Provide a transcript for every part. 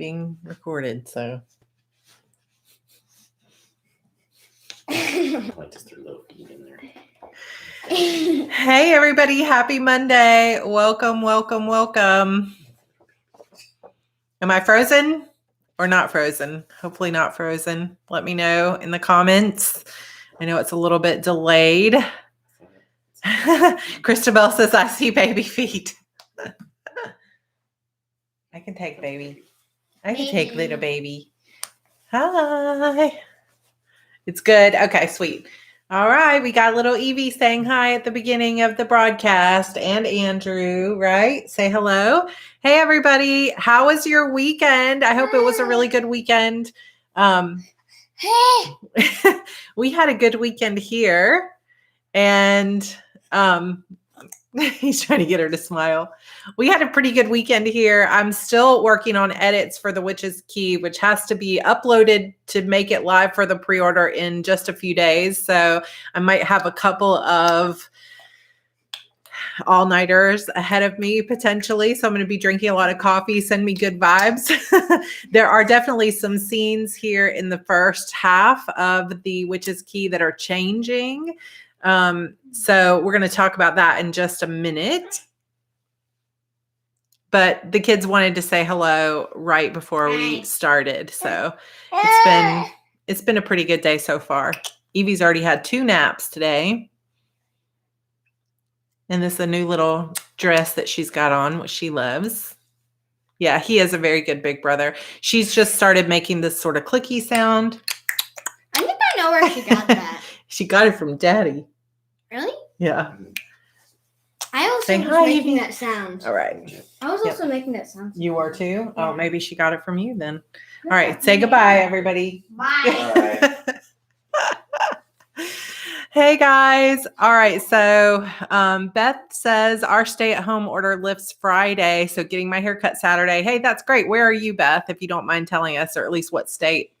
being recorded, so. I just threw a little feed in there. Hey, everybody. Happy Monday. Welcome. Am I frozen or not frozen? Hopefully not frozen. Let me know in the comments. I know it's a little bit delayed. Christabel says, I see baby feet. I can take baby. I can take little baby. Hi. It's good. Okay, sweet. All right. We got little Evie saying hi at the beginning of the broadcast, and Andrew, right? Say hello. Hey, everybody. How was your weekend? I hope it was a really good weekend. We had a good weekend here, and he's trying to get her to smile. We had a pretty good weekend here. I'm still working on edits for the Witch's Key, which has to be uploaded to make it live for the pre-order in just a few days. So I might have a couple of all-nighters ahead of me potentially. So I'm going to be drinking a lot of coffee. Send me good vibes. There are definitely some scenes here in the first half of the Witch's Key that are changing. So we're going to talk about that in just a minute. But the kids wanted to say hello right before we started. So it's been a pretty good day so far. Evie's already had 2 naps today. And this is a new little dress that she's got on, which she loves. Yeah, he is a very good big brother. She's just started making this sort of clicky sound. I think I know where she got that. She got it from Daddy. Really? Yeah. I also Say was hi, making Evie. that sound. All right. I was also making that sound. You were too? Yeah. Oh, maybe she got it from you then. All right. Say goodbye, everybody. Bye. Hey, guys. All right. So Beth says our stay-at-home order lifts Friday. So getting my hair cut Saturday. Hey, that's great. Where are you, Beth, if you don't mind telling us, or at least what state?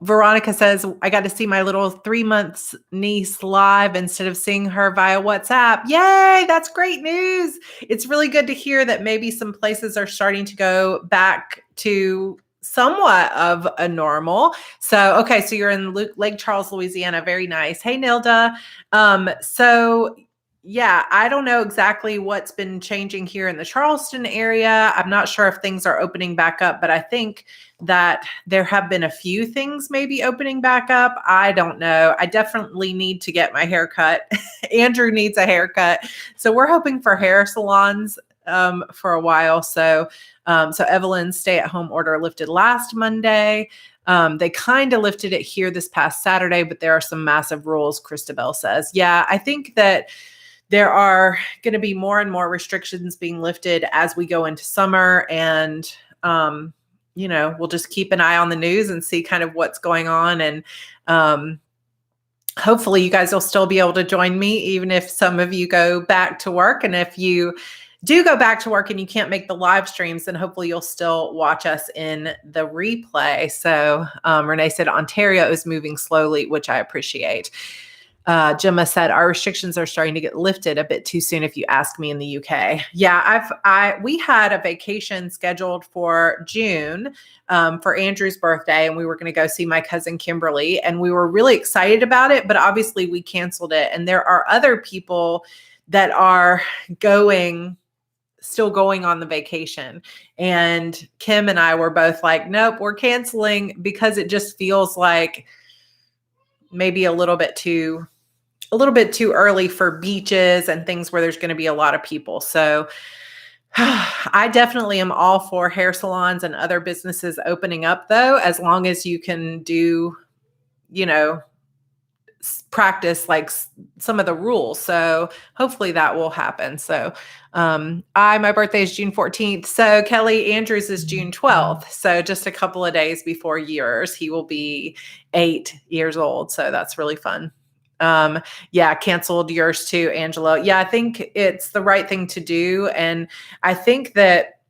Veronica says, I got to see my little 3-month niece live instead of seeing her via WhatsApp. Yay, that's great news. It's really good to hear that maybe some places are starting to go back to somewhat of a normal. So, okay, so you're in Lake Charles, Louisiana. Very nice. Hey, Nilda. So yeah, I don't know exactly what's been changing here in the Charleston area. I'm not sure if things are opening back up, but I think that there have been a few things maybe opening back up. I don't know. I definitely need to get my hair cut. Andrew needs a haircut. So we're hoping for hair salons for a while. So Evelyn's stay-at-home order lifted last Monday. They kind of lifted it here this past Saturday, but there are some massive rules, Christabel says. Yeah, I think that there are going to be more and more restrictions being lifted as we go into summer. And, we'll just keep an eye on the news and see kind of what's going on. And hopefully you guys will still be able to join me, even if some of you go back to work. And if you do go back to work and you can't make the live streams, then hopefully you'll still watch us in the replay. So Renee said Ontario is moving slowly, which I appreciate. Gemma said our restrictions are starting to get lifted a bit too soon if you ask me in the UK. Yeah, we had a vacation scheduled for June for Andrew's birthday, and we were going to go see my cousin Kimberly, and we were really excited about it, but obviously we canceled it. And there are other people that are still going on the vacation. And Kim and I were both like, nope, we're canceling, because it just feels like maybe a little bit too early for beaches and things where there's going to be a lot of people. So I definitely am all for hair salons and other businesses opening up, though, as long as you can do, practice like some of the rules. So hopefully that will happen. So my birthday is June 14th. So Kelly Andrews is June 12th. So just a couple of days before yours, he will be 8 years old. So that's really fun. Canceled yours too, Angelo. Yeah, I think it's the right thing to do. And I think that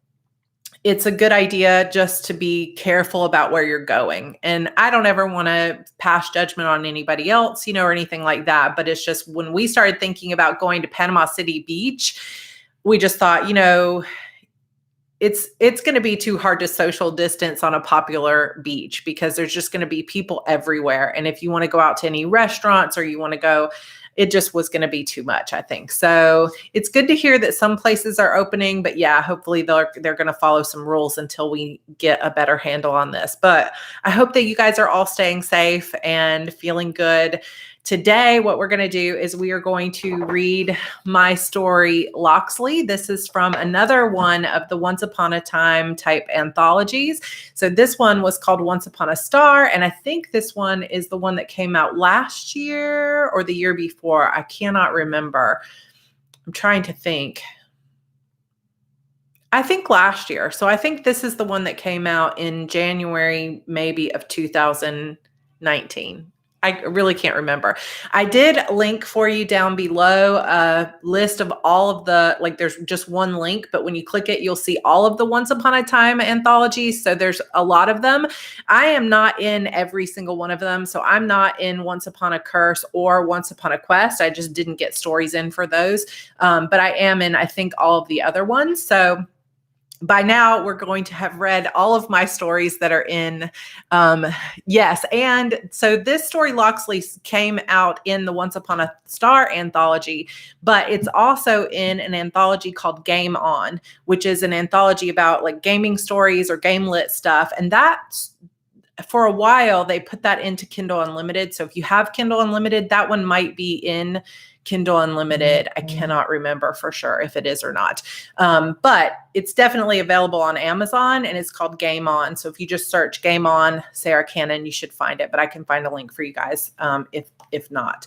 it's a good idea just to be careful about where you're going. And I don't ever want to pass judgment on anybody else, or anything like that. But it's just when we started thinking about going to Panama City Beach, we just thought, it's going to be too hard to social distance on a popular beach because there's just going to be people everywhere. And if you want to go out to any restaurants or you want to go, it just was going to be too much, I think. So it's good to hear that some places are opening, but yeah, hopefully they're going to follow some rules until we get a better handle on this. But I hope that you guys are all staying safe and feeling good. Today, what we're going to do is we are going to read my story, Loxley. This is from another one of the Once Upon a Time type anthologies. So this one was called Once Upon a Star, and I think this one is the one that came out last year or the year before. I cannot remember. I'm trying to think. I think last year. So I think this is the one that came out in January, maybe of 2019. I really can't remember. I did link for you down below a list of all of the, like there's just one link, but when you click it, you'll see all of the Once Upon a Time anthologies. So there's a lot of them. I am not in every single one of them. So I'm not in Once Upon a Curse or Once Upon a Quest. I just didn't get stories in for those. But I am in, I think, all of the other ones. So by now, we're going to have read all of my stories that are in. Yes. And so this story, Loxley, came out in the Once Upon a Star anthology, but it's also in an anthology called Game On, which is an anthology about like gaming stories or game lit stuff. And that's, for a while, they put that into Kindle Unlimited. So if you have Kindle Unlimited, that one might be in Kindle Unlimited. I cannot remember for sure if it is or not. But it's definitely available on Amazon and it's called Game On. So if you just search Game On, Sarah Cannon, you should find it, but I can find a link for you guys if not.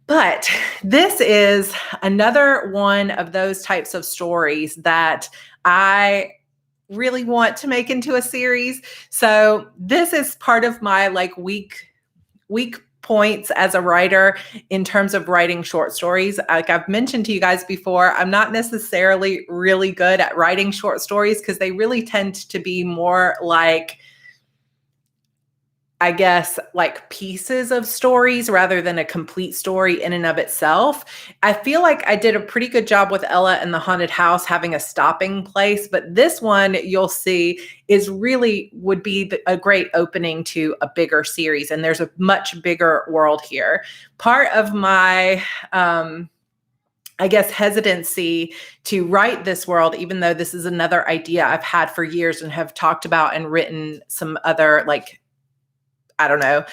But this is another one of those types of stories that I really want to make into a series. So this is part of my like weak points as a writer in terms of writing short stories. Like I've mentioned to you guys before, I'm not necessarily really good at writing short stories because they really tend to be more like, I guess, like pieces of stories rather than a complete story in and of itself. I feel like I did a pretty good job with Ella and the Haunted House having a stopping place, but this one you'll see is really would be a great opening to a bigger series. And there's a much bigger world here. Part of my, I guess, hesitancy to write this world, even though this is another idea I've had for years and have talked about and written some other like, I don't know,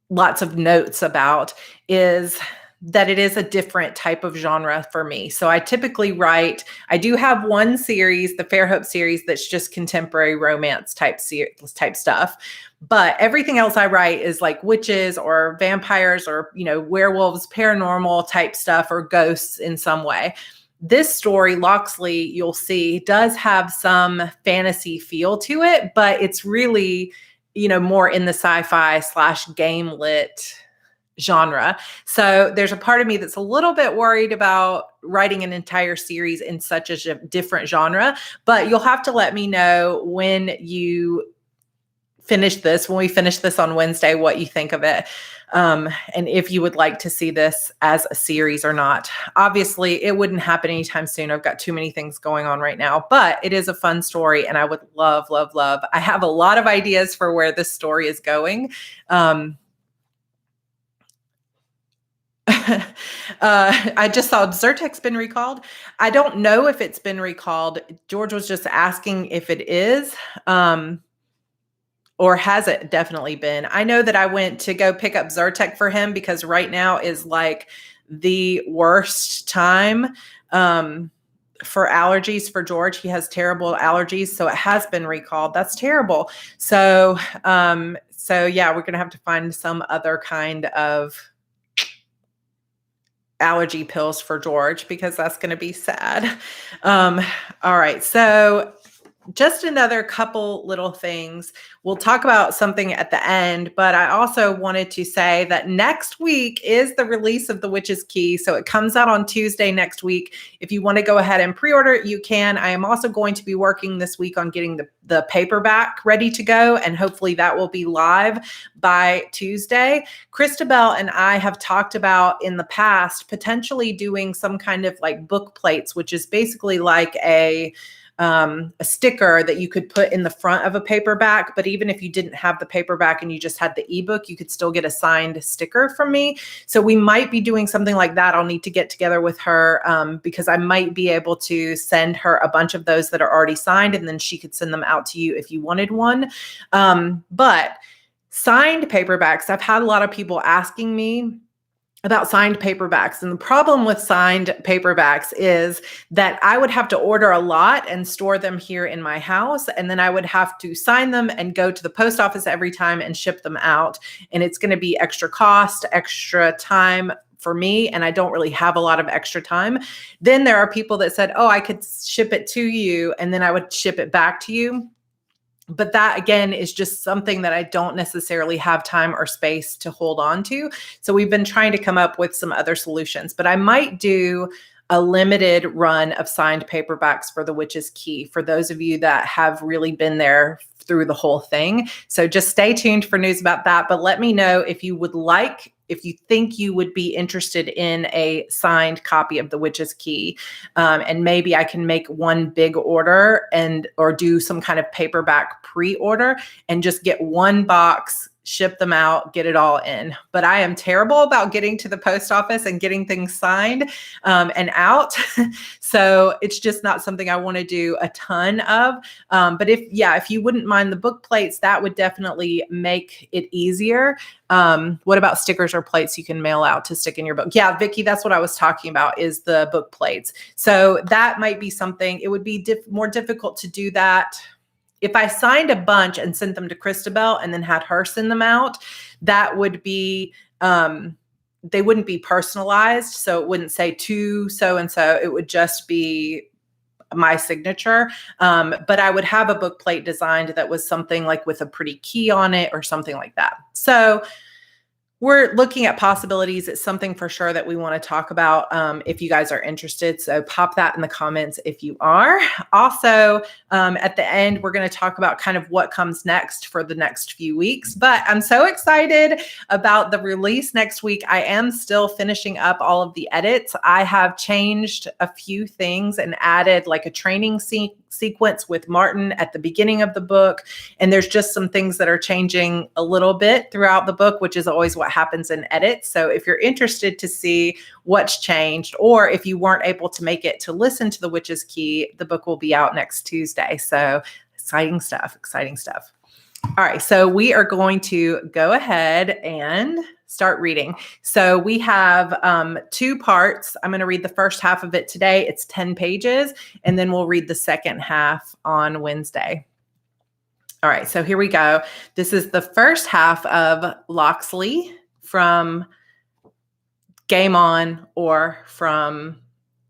lots of notes about, is that it is a different type of genre for me. So I typically write, I do have one series, the Fairhope series, that's just contemporary romance type stuff. But everything else I write is like witches or vampires or, you know, werewolves, paranormal type stuff, or ghosts in some way. This story, Loxley, you'll see, does have some fantasy feel to it, but it's really, you know, more in the sci-fi / game lit genre. So there's a part of me that's a little bit worried about writing an entire series in such a different genre, but you'll have to let me know when you finish this, when we finish this on Wednesday, what you think of it. And if you would like to see this as a series or not. Obviously, it wouldn't happen anytime soon. I've got too many things going on right now, but it is a fun story and I would love, love, love. I have a lot of ideas for where this story is going. I just saw Zyrtek's been recalled. I don't know if it's been recalled. George was just asking if it is. Or has it definitely been? I know that I went to go pick up Zyrtec for him because right now is like the worst time for allergies for George. He has terrible allergies, so it has been recalled. That's terrible. So yeah, we're gonna have to find some other kind of allergy pills for George because that's gonna be sad. All right, so just another couple little things. We'll talk about something at the end, but I also wanted to say that next week is the release of The Witch's Key. So it comes out on Tuesday next week. If you want to go ahead and pre-order it, you can. I am also going to be working this week on getting the paperback ready to go, and hopefully that will be live by Tuesday. Christabel and I have talked about in the past potentially doing some kind of like book plates, which is basically like a a sticker that you could put in the front of a paperback. But even if you didn't have the paperback and you just had the ebook, you could still get a signed sticker from me. So we might be doing something like that. I'll need to get together with her because I might be able to send her a bunch of those that are already signed, and then she could send them out to you if you wanted one. But signed paperbacks, I've had a lot of people asking me about signed paperbacks. And the problem with signed paperbacks is that I would have to order a lot and store them here in my house. And then I would have to sign them and go to the post office every time and ship them out. And it's going to be extra cost, extra time for me. And I don't really have a lot of extra time. Then there are people that said, oh, I could ship it to you and then I would ship it back to you. But that, again, is just something that I don't necessarily have time or space to hold on to. So we've been trying to come up with some other solutions. But I might do a limited run of signed paperbacks for The Witch's Key for those of you that have really been there through the whole thing. So just stay tuned for news about that. But let me know if you would like, if you think you would be interested in a signed copy of The Witch's Key. And maybe I can make one big order or do some kind of paperback pre-order and just get one box, ship them out, get it all in. But I am terrible about getting to the post office and getting things signed and out. So it's just not something I want to do a ton of. But if you wouldn't mind the book plates, that would definitely make it easier. What about stickers or plates you can mail out to stick in your book? Yeah, Vicki, that's what I was talking about, is the book plates. So that might be something. It would be more difficult to do that. If I signed a bunch and sent them to Christabel and then had her send them out, that would be, they wouldn't be personalized. So it wouldn't say to so-and-so. It would just be my signature. But I would have a book plate designed that was something like with a pretty key on it or something like that. So we're looking at possibilities. It's something for sure that we want to talk about if you guys are interested. So pop that in the comments if you are. Also, at the end, we're going to talk about kind of what comes next for the next few weeks. But I'm so excited about the release next week. I am still finishing up all of the edits. I have changed a few things and added like a training sequence with Martin at the beginning of the book. And there's just some things that are changing a little bit throughout the book, which is always what happens in edits. So if you're interested to see what's changed, or if you weren't able to make it to listen to The Witch's Key, the book will be out next Tuesday. So exciting stuff, exciting stuff. All right, so we are going to go ahead and start reading. So we have 2 parts. I'm going to read the first half of it today. It's 10 pages, and then we'll read the second half on Wednesday. All right, so here we go. This is the first half of Loxley from Game On, or from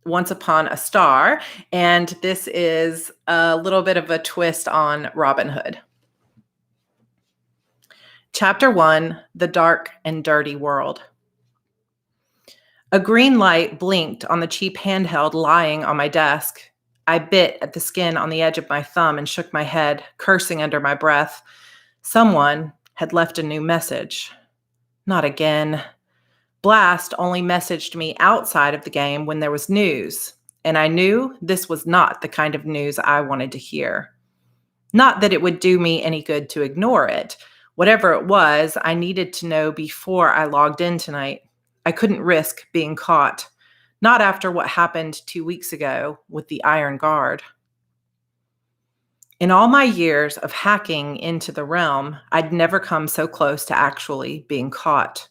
Once Upon a Star. And this is a little bit of a twist on Robin Hood. Chapter 1, The Dark and Dirty World. A green light blinked on the cheap handheld lying on my desk. I bit at the skin on the edge of my thumb and shook my head, cursing under my breath. Someone had left a new message. Not again. Blast only messaged me outside of the game when there was news, and I knew this was not the kind of news I wanted to hear. Not that it would do me any good to ignore it. Whatever it was, I needed to know before I logged in tonight. I couldn't risk being caught. Not after what happened 2 weeks ago with the Iron Guard. In all my years of hacking into the realm, I'd never come so close to actually being caught.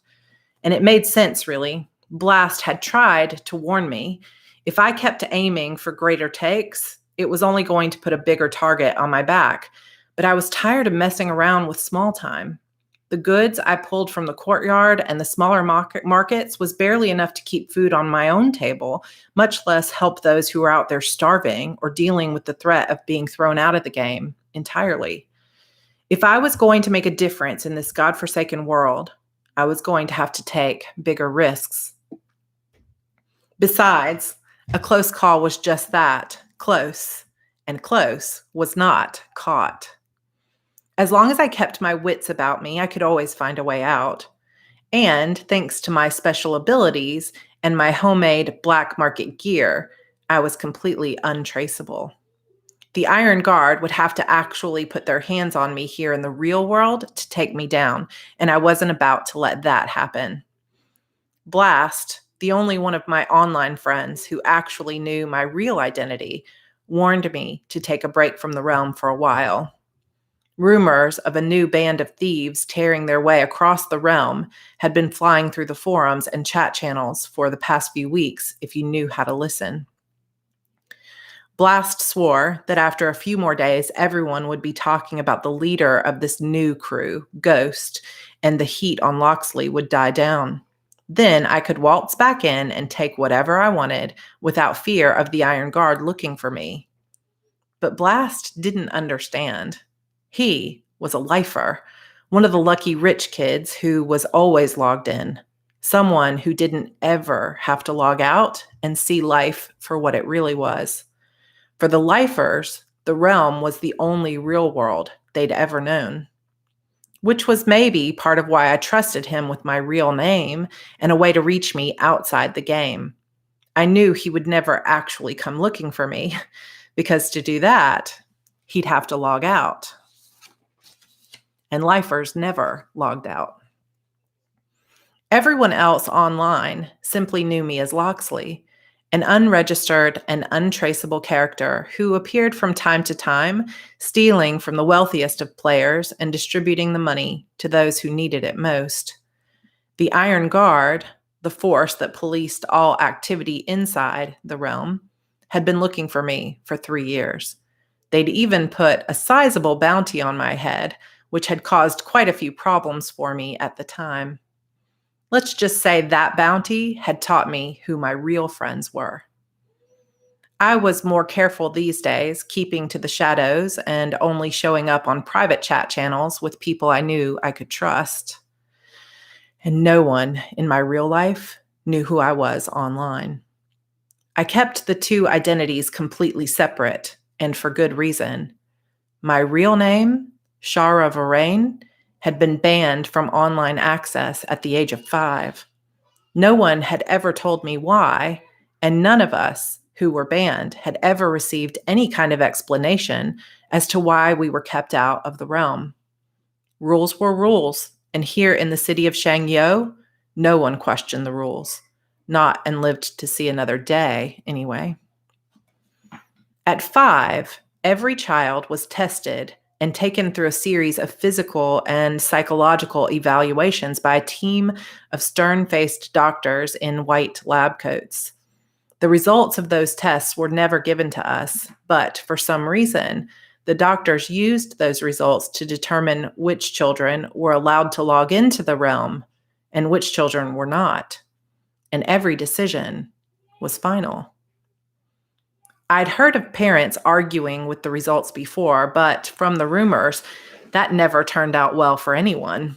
And it made sense, really. Blast had tried to warn me. If I kept aiming for greater takes, it was only going to put a bigger target on my back. But I was tired of messing around with small time. The goods I pulled from the courtyard and the smaller markets was barely enough to keep food on my own table, much less help those who were out there starving or dealing with the threat of being thrown out of the game entirely. If I was going to make a difference in this godforsaken world, I was going to have to take bigger risks. Besides, a close call was just that, close, and close was not caught. As long as I kept my wits about me, I could always find a way out. And thanks to my special abilities and my homemade black market gear, I was completely untraceable. The Iron Guard would have to actually put their hands on me here in the real world to take me down, and I wasn't about to let that happen. Blast, the only one of my online friends who actually knew my real identity, warned me to take a break from the realm for a while. Rumors of a new band of thieves tearing their way across the realm had been flying through the forums and chat channels for the past few weeks if you knew how to listen. Blast swore that after a few more days, everyone would be talking about the leader of this new crew, Ghost, and the heat on Loxley would die down. Then I could waltz back in and take whatever I wanted without fear of the Iron Guard looking for me. But Blast didn't understand. He was a lifer, one of the lucky rich kids who was always logged in, someone who didn't ever have to log out and see life for what it really was. For the lifers, the realm was the only real world they'd ever known, which was maybe part of why I trusted him with my real name and a way to reach me outside the game. I knew he would never actually come looking for me, because to do that, he'd have to log out. And lifers never logged out. Everyone else online simply knew me as Loxley, an unregistered and untraceable character who appeared from time to time, stealing from the wealthiest of players and distributing the money to those who needed it most. The Iron Guard, the force that policed all activity inside the realm, had been looking for me for 3 years. They'd even put a sizable bounty on my head, which had caused quite a few problems for me at the time. Let's just say that bounty had taught me who my real friends were. I was more careful these days, keeping to the shadows and only showing up on private chat channels with people I knew I could trust. And no one in my real life knew who I was online. I kept the two identities completely separate, and for good reason. My real name, Shara Varain, had been banned from online access at the age of 5. No one had ever told me why, and none of us who were banned had ever received any kind of explanation as to why we were kept out of the realm. Rules were rules, and here in the city of Shangyo, no one questioned the rules. Not and lived to see another day, anyway. At 5, every child was tested and taken through a series of physical and psychological evaluations by a team of stern-faced doctors in white lab coats. The results of those tests were never given to us, but for some reason, the doctors used those results to determine which children were allowed to log into the realm and which children were not. And every decision was final. I'd heard of parents arguing with the results before, but from the rumors, that never turned out well for anyone.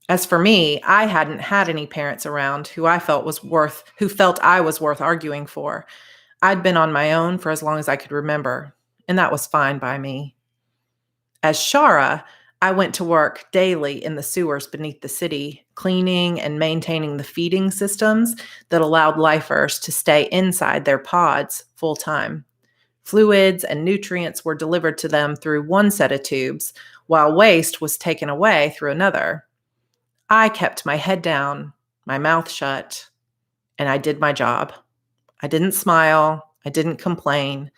As for me, I hadn't had any parents around who felt I was worth arguing for. I'd been on my own for as long as I could remember, and that was fine by me. As Shara, I went to work daily in the sewers beneath the city, cleaning and maintaining the feeding systems that allowed lifers to stay inside their pods full time. Fluids and nutrients were delivered to them through one set of tubes, while waste was taken away through another. I kept my head down, my mouth shut, and I did my job. I didn't smile. I didn't complain.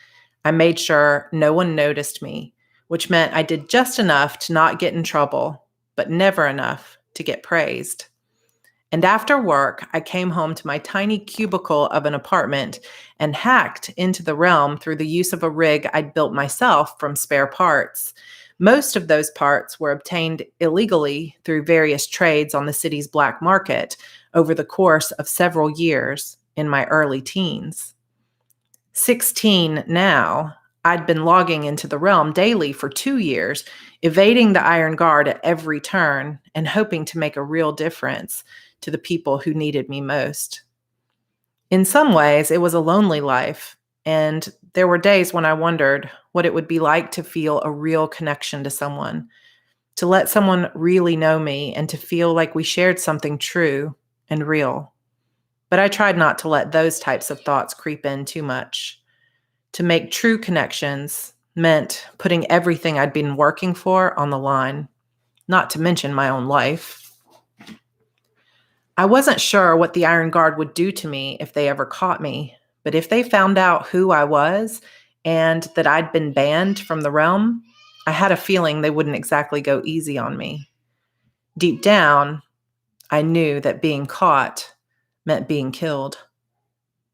I made sure no one noticed me, which meant I did just enough to not get in trouble, but never enough to get praised. And after work, I came home to my tiny cubicle of an apartment and hacked into the realm through the use of a rig I'd built myself from spare parts. Most of those parts were obtained illegally through various trades on the city's black market over the course of several years in my early teens. 16 now, I'd been logging into the realm daily for 2 years, evading the Iron Guard at every turn and hoping to make a real difference to the people who needed me most. In some ways, it was a lonely life, and there were days when I wondered what it would be like to feel a real connection to someone, to let someone really know me and to feel like we shared something true and real. But I tried not to let those types of thoughts creep in too much. To make true connections meant putting everything I'd been working for on the line, not to mention my own life. I wasn't sure what the Iron Guard would do to me if they ever caught me, but if they found out who I was and that I'd been banned from the realm, I had a feeling they wouldn't exactly go easy on me. Deep down, I knew that being caught meant being killed.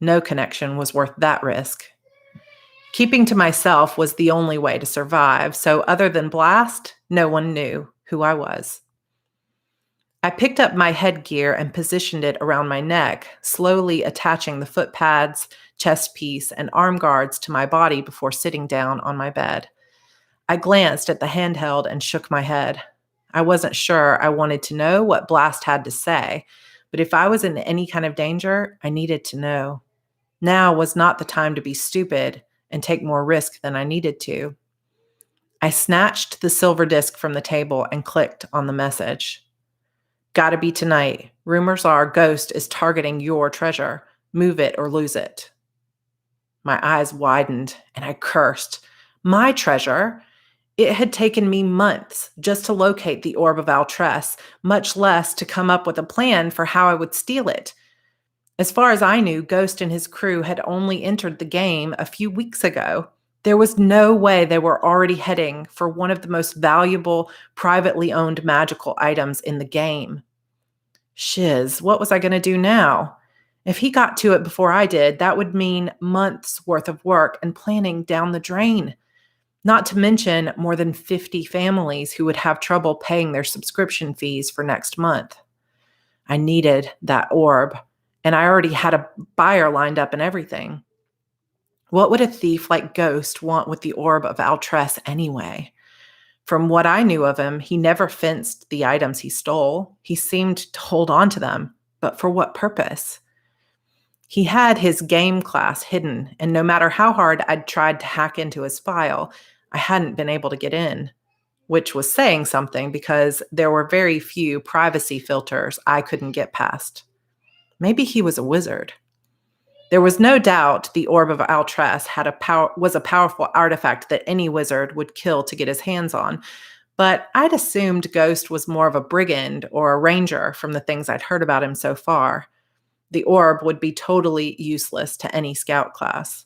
No connection was worth that risk. Keeping to myself was the only way to survive, so other than Blast, no one knew who I was. I picked up my headgear and positioned it around my neck, slowly attaching the foot pads, chest piece, and arm guards to my body before sitting down on my bed. I glanced at the handheld and shook my head. I wasn't sure I wanted to know what Blast had to say, but if I was in any kind of danger, I needed to know. Now was not the time to be stupid and take more risk than I needed to. I snatched the silver disc from the table and clicked on the message. Gotta be tonight. Rumors are Ghost is targeting your treasure. Move it or lose it. My eyes widened and I cursed. My treasure? It had taken me months just to locate the Orb of Altress, much less to come up with a plan for how I would steal it. As far as I knew, Ghost and his crew had only entered the game a few weeks ago. There was no way they were already heading for one of the most valuable, privately owned magical items in the game. Shiz, what was I going to do now? If he got to it before I did, that would mean months worth of work and planning down the drain. Not to mention more than 50 families who would have trouble paying their subscription fees for next month. I needed that orb, and I already had a buyer lined up and everything. What would a thief like Ghost want with the Orb of Altress anyway? From what I knew of him, he never fenced the items he stole. He seemed to hold on to them, but for what purpose? He had his game class hidden, and no matter how hard I'd tried to hack into his file, I hadn't been able to get in, which was saying something because there were very few privacy filters I couldn't get past. Maybe he was a wizard. There was no doubt the Orb of Altress was a powerful artifact that any wizard would kill to get his hands on, but I'd assumed Ghost was more of a brigand or a ranger from the things I'd heard about him so far. The orb would be totally useless to any scout class.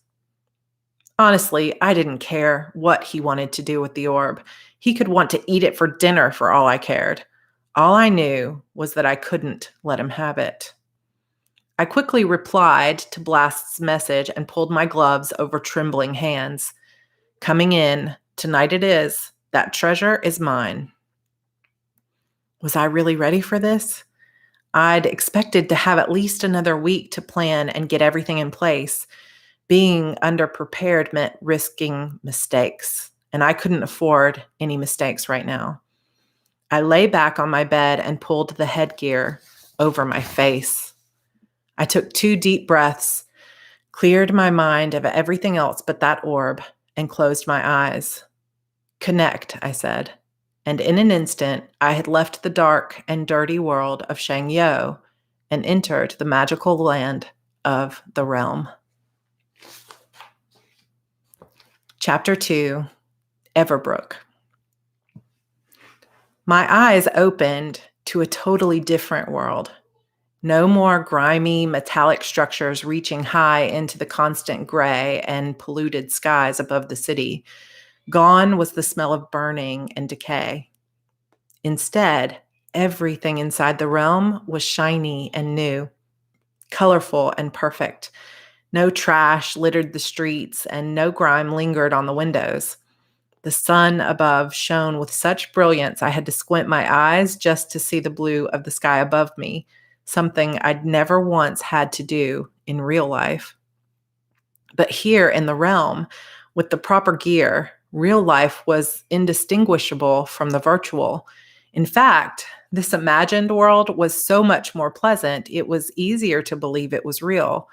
Honestly, I didn't care what he wanted to do with the orb. He could want to eat it for dinner for all I cared. All I knew was that I couldn't let him have it. I quickly replied to Blast's message and pulled my gloves over trembling hands. Coming in, tonight it is. That treasure is mine. Was I really ready for this? I'd expected to have at least another week to plan and get everything in place. Being underprepared meant risking mistakes, and I couldn't afford any mistakes right now. I lay back on my bed and pulled the headgear over my face. I took 2 deep breaths, cleared my mind of everything else but that orb, and closed my eyes. Connect, I said. And in an instant, I had left the dark and dirty world of Shangyo and entered the magical land of the realm. Chapter 2, Everbrook. My eyes opened to a totally different world. No more grimy, metallic structures reaching high into the constant gray and polluted skies above the city. Gone was the smell of burning and decay. Instead, everything inside the realm was shiny and new, colorful and perfect. No trash littered the streets and no grime lingered on the windows. The sun above shone with such brilliance I had to squint my eyes just to see the blue of the sky above me, something I'd never once had to do in real life. But here in the realm, with the proper gear, real life was indistinguishable from the virtual. In fact, this imagined world was so much more pleasant, it was easier to believe it was real.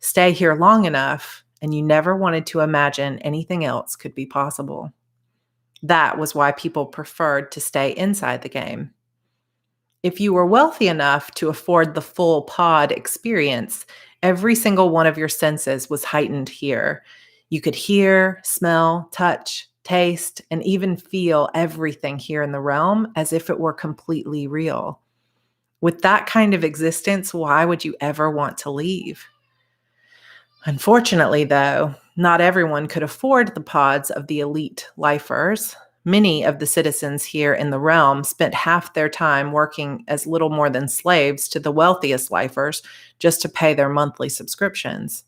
Stay here long enough, and you never wanted to imagine anything else could be possible. That was why people preferred to stay inside the game. If you were wealthy enough to afford the full pod experience, every single one of your senses was heightened here. You could hear, smell, touch, taste, and even feel everything here in the realm as if it were completely real. With that kind of existence, why would you ever want to leave? Unfortunately, though, not everyone could afford the pods of the elite lifers. Many of the citizens here in the realm spent half their time working as little more than slaves to the wealthiest lifers just to pay their monthly subscriptions.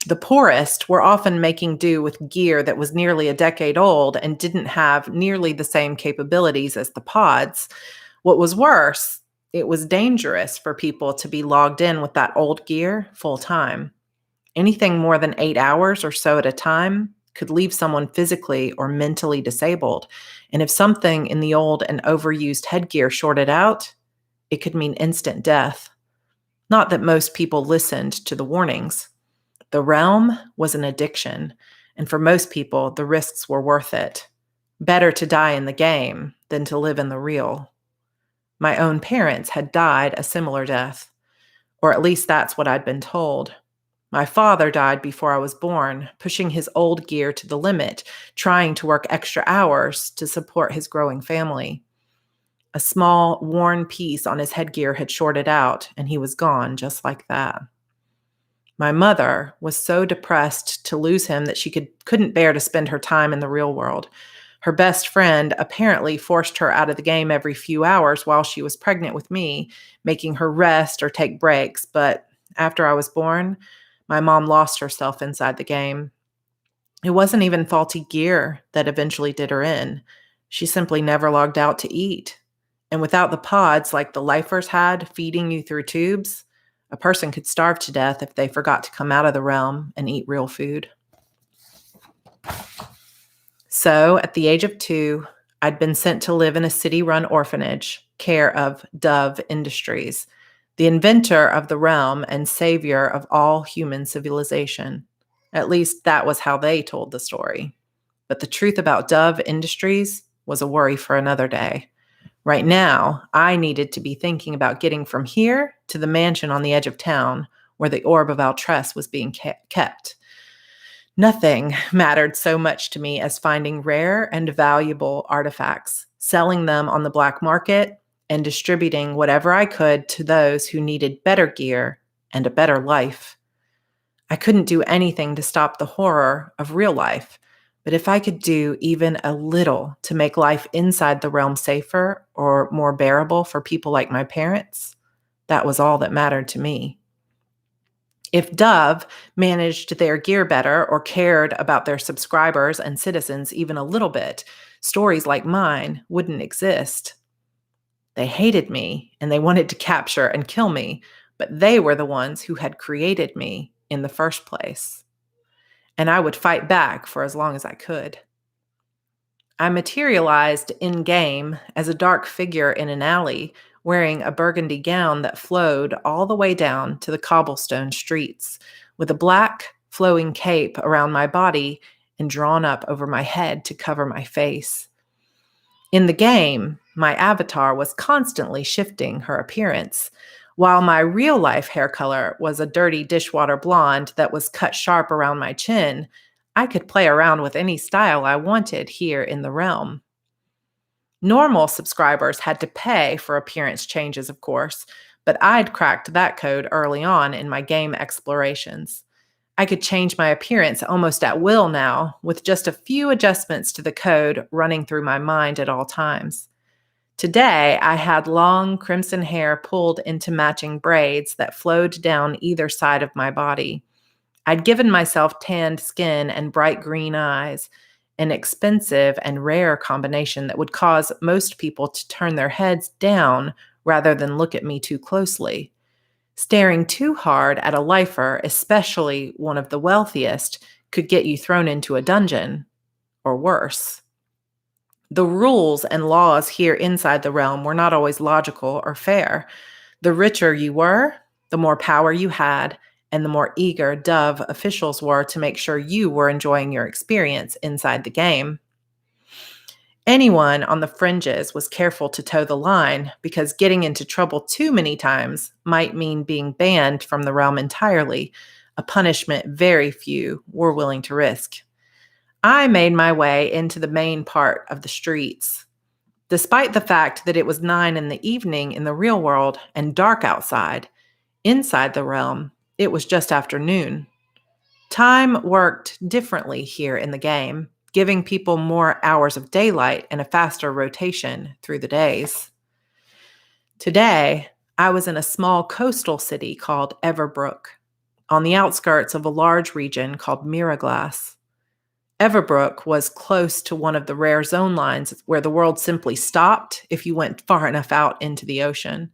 The poorest were often making do with gear that was nearly a decade old and didn't have nearly the same capabilities as the pods. What was worse, it was dangerous for people to be logged in with that old gear full time. Anything more than 8 hours or so at a time could leave someone physically or mentally disabled. And if something in the old and overused headgear shorted out, it could mean instant death. Not that most people listened to the warnings. The realm was an addiction, and for most people, the risks were worth it. Better to die in the game than to live in the real. My own parents had died a similar death, or at least that's what I'd been told. My father died before I was born, pushing his old gear to the limit, trying to work extra hours to support his growing family. A small, worn piece on his headgear had shorted out, and he was gone just like that. My mother was so depressed to lose him that she couldn't bear to spend her time in the real world. Her best friend apparently forced her out of the game every few hours while she was pregnant with me, making her rest or take breaks. But after I was born, my mom lost herself inside the game. It wasn't even faulty gear that eventually did her in. She simply never logged out to eat. And without the pods like the lifers had feeding you through tubes, a person could starve to death if they forgot to come out of the realm and eat real food. So, at the age of 2, I'd been sent to live in a city-run orphanage, care of Dove Industries, the inventor of the realm and savior of all human civilization. At least that was how they told the story. But the truth about Dove Industries was a worry for another day. Right now, I needed to be thinking about getting from here to the mansion on the edge of town where the orb of Altress was being kept. Nothing mattered so much to me as finding rare and valuable artifacts, selling them on the black market, and distributing whatever I could to those who needed better gear and a better life. I couldn't do anything to stop the horror of real life, but if I could do even a little to make life inside the realm safer or more bearable for people like my parents, that was all that mattered to me. If Dove managed their gear better or cared about their subscribers and citizens even a little bit, stories like mine wouldn't exist. They hated me and they wanted to capture and kill me, but they were the ones who had created me in the first place. And I would fight back for as long as I could. I materialized in-game as a dark figure in an alley, wearing a burgundy gown that flowed all the way down to the cobblestone streets, with a black, flowing cape around my body and drawn up over my head to cover my face. In the game, my avatar was constantly shifting her appearance, while my real-life hair color was a dirty dishwater blonde that was cut sharp around my chin. I could play around with any style I wanted here in the realm. Normal subscribers had to pay for appearance changes, of course, but I'd cracked that code early on in my game explorations. I could change my appearance almost at will now, with just a few adjustments to the code running through my mind at all times. Today, I had long crimson hair pulled into matching braids that flowed down either side of my body. I'd given myself tanned skin and bright green eyes, an expensive and rare combination that would cause most people to turn their heads down rather than look at me too closely. Staring too hard at a lifer, especially one of the wealthiest, could get you thrown into a dungeon, or worse. The rules and laws here inside the realm were not always logical or fair. The richer you were, the more power you had, and the more eager Dove officials were to make sure you were enjoying your experience inside the game. Anyone on the fringes was careful to toe the line because getting into trouble too many times might mean being banned from the realm entirely, a punishment very few were willing to risk. I made my way into the main part of the streets. Despite the fact that it was 9 in the evening in the real world and dark outside, inside the realm, it was just afternoon. Time worked differently here in the game, giving people more hours of daylight and a faster rotation through the days. Today, I was in a small coastal city called Everbrook, on the outskirts of a large region called Miraglass. Everbrook was close to one of the rare zone lines where the world simply stopped if you went far enough out into the ocean.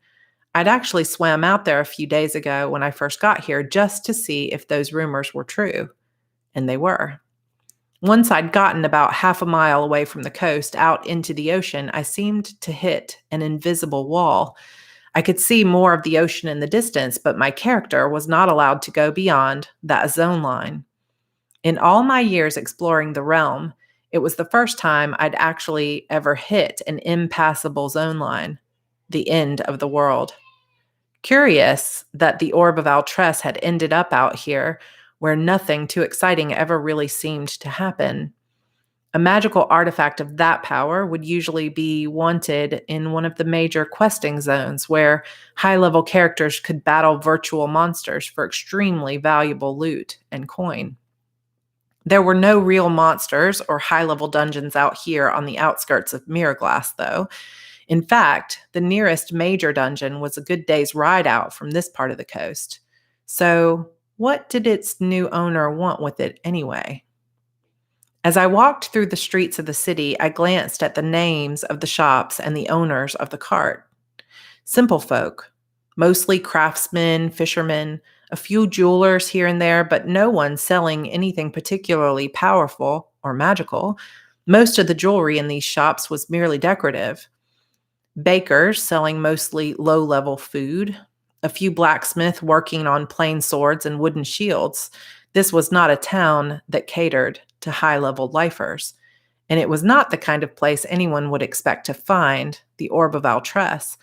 I'd actually swam out there a few days ago when I first got here just to see if those rumors were true, and they were. Once I'd gotten about half a mile away from the coast out into the ocean, I seemed to hit an invisible wall. I could see more of the ocean in the distance, but my character was not allowed to go beyond that zone line. In all my years exploring the realm, it was the first time I'd actually ever hit an impassable zone line, the end of the world. Curious that the Orb of Altress had ended up out here, where nothing too exciting ever really seemed to happen. A magical artifact of that power would usually be wanted in one of the major questing zones where high-level characters could battle virtual monsters for extremely valuable loot and coin. There were no real monsters or high-level dungeons out here on the outskirts of Miraglass, though. In fact, the nearest major dungeon was a good day's ride out from this part of the coast. So, what did its new owner want with it anyway? As I walked through the streets of the city, I glanced at the names of the shops and the owners of the cart. Simple folk, mostly craftsmen, fishermen, a few jewelers here and there, but no one selling anything particularly powerful or magical. Most of the jewelry in these shops was merely decorative. Bakers selling mostly low-level food, a few blacksmiths working on plain swords and wooden shields. This was not a town that catered to high-level lifers, and it was not the kind of place anyone would expect to find the Orb of Altress,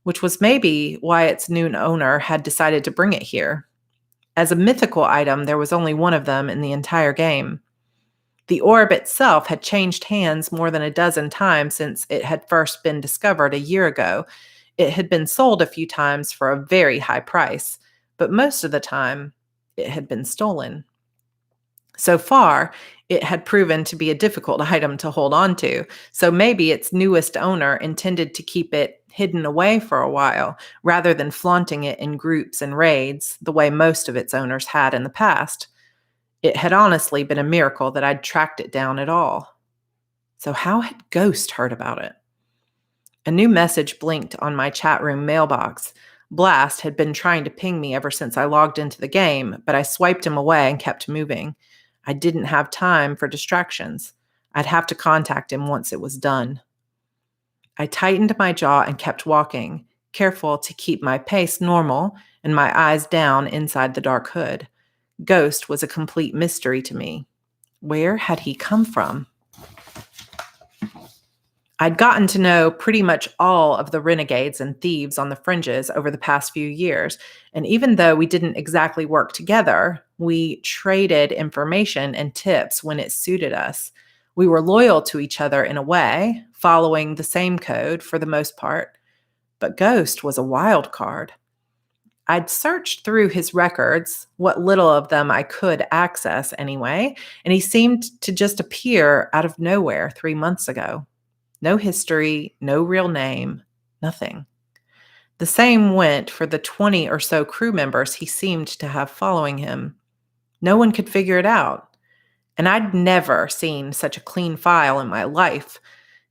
which was maybe why its new owner had decided to bring it here. As a mythical item, there was only one of them in the entire game. The orb itself had changed hands more than a dozen times since it had first been discovered a year ago. It had been sold a few times for a very high price, but most of the time, it had been stolen. So far, it had proven to be a difficult item to hold on to, so maybe its newest owner intended to keep it hidden away for a while, rather than flaunting it in groups and raids, the way most of its owners had in the past. It had honestly been a miracle that I'd tracked it down at all. So how had Ghost heard about it? A new message blinked on my chat room mailbox. Blast had been trying to ping me ever since I logged into the game, but I swiped him away and kept moving. I didn't have time for distractions. I'd have to contact him once it was done. I tightened my jaw and kept walking, careful to keep my pace normal and my eyes down inside the dark hood. Ghost was a complete mystery to me. Where had he come from? I'd gotten to know pretty much all of the renegades and thieves on the fringes over the past few years, and even though we didn't exactly work together, we traded information and tips when it suited us. We were loyal to each other in a way, following the same code for the most part, but Ghost was a wild card. I'd searched through his records, what little of them I could access anyway, and he seemed to just appear out of nowhere 3 months ago. No history, no real name, nothing. The same went for the 20 or so crew members he seemed to have following him. No one could figure it out. And I'd never seen such a clean file in my life.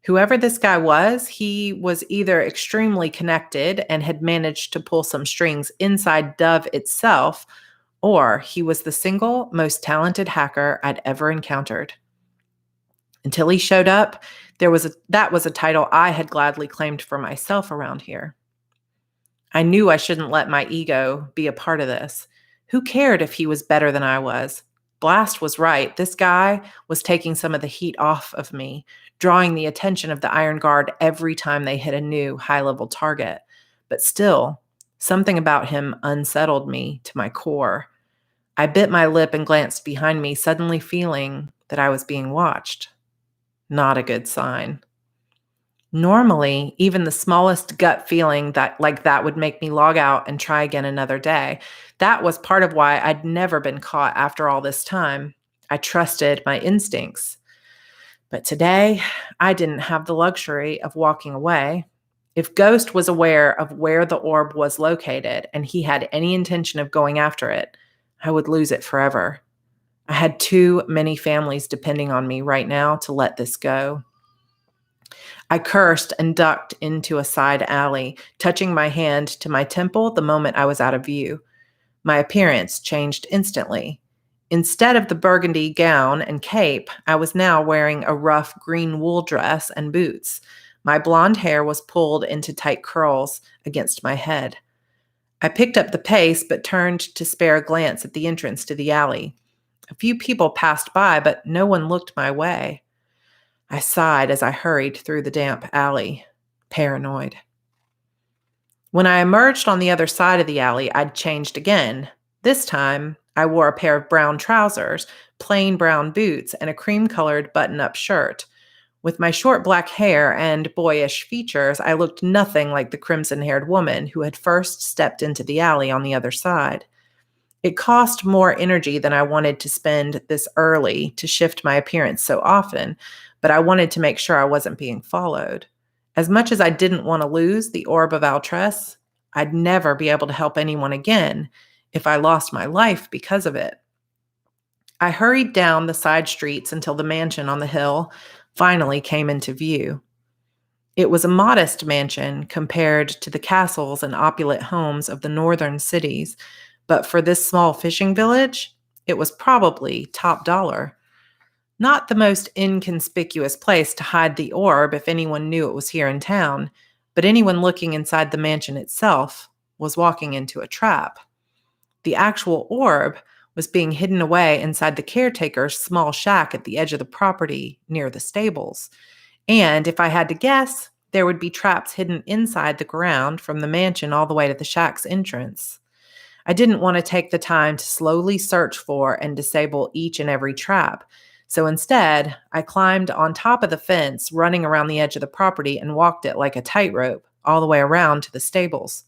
Whoever this guy was, he was either extremely connected and had managed to pull some strings inside Dove itself, or he was the single most talented hacker I'd ever encountered. Until he showed up, that was a title I had gladly claimed for myself around here. I knew I shouldn't let my ego be a part of this. Who cared if he was better than I was? Blast was right. This guy was taking some of the heat off of me, drawing the attention of the Iron Guard every time they hit a new high-level target. But still, something about him unsettled me to my core. I bit my lip and glanced behind me, suddenly feeling that I was being watched. Not a good sign. Normally, even the smallest gut feeling that would make me log out and try again another day. That was part of why I'd never been caught after all this time. I trusted my instincts. But today, I didn't have the luxury of walking away. If Ghost was aware of where the orb was located and he had any intention of going after it, I would lose it forever. I had too many families depending on me right now to let this go. I cursed and ducked into a side alley, touching my hand to my temple the moment I was out of view. My appearance changed instantly. Instead of the burgundy gown and cape, I was now wearing a rough green wool dress and boots. My blonde hair was pulled into tight curls against my head. I picked up the pace but turned to spare a glance at the entrance to the alley. A few people passed by, but no one looked my way. I sighed as I hurried through the damp alley, paranoid. When I emerged on the other side of the alley, I'd changed again. This time, I wore a pair of brown trousers, plain brown boots, and a cream-colored button-up shirt. With my short black hair and boyish features, I looked nothing like the crimson-haired woman who had first stepped into the alley on the other side. It cost more energy than I wanted to spend this early to shift my appearance so often, but I wanted to make sure I wasn't being followed. As much as I didn't want to lose the orb of Altress, I'd never be able to help anyone again if I lost my life because of it. I hurried down the side streets until the mansion on the hill finally came into view. It was a modest mansion compared to the castles and opulent homes of the northern cities, but for this small fishing village, it was probably top dollar. Not the most inconspicuous place to hide the orb if anyone knew it was here in town, but anyone looking inside the mansion itself was walking into a trap. The actual orb was being hidden away inside the caretaker's small shack at the edge of the property near the stables. And if I had to guess, there would be traps hidden inside the ground from the mansion all the way to the shack's entrance. I didn't want to take the time to slowly search for and disable each and every trap. So instead, I climbed on top of the fence, running around the edge of the property and walked it like a tightrope all the way around to the stables.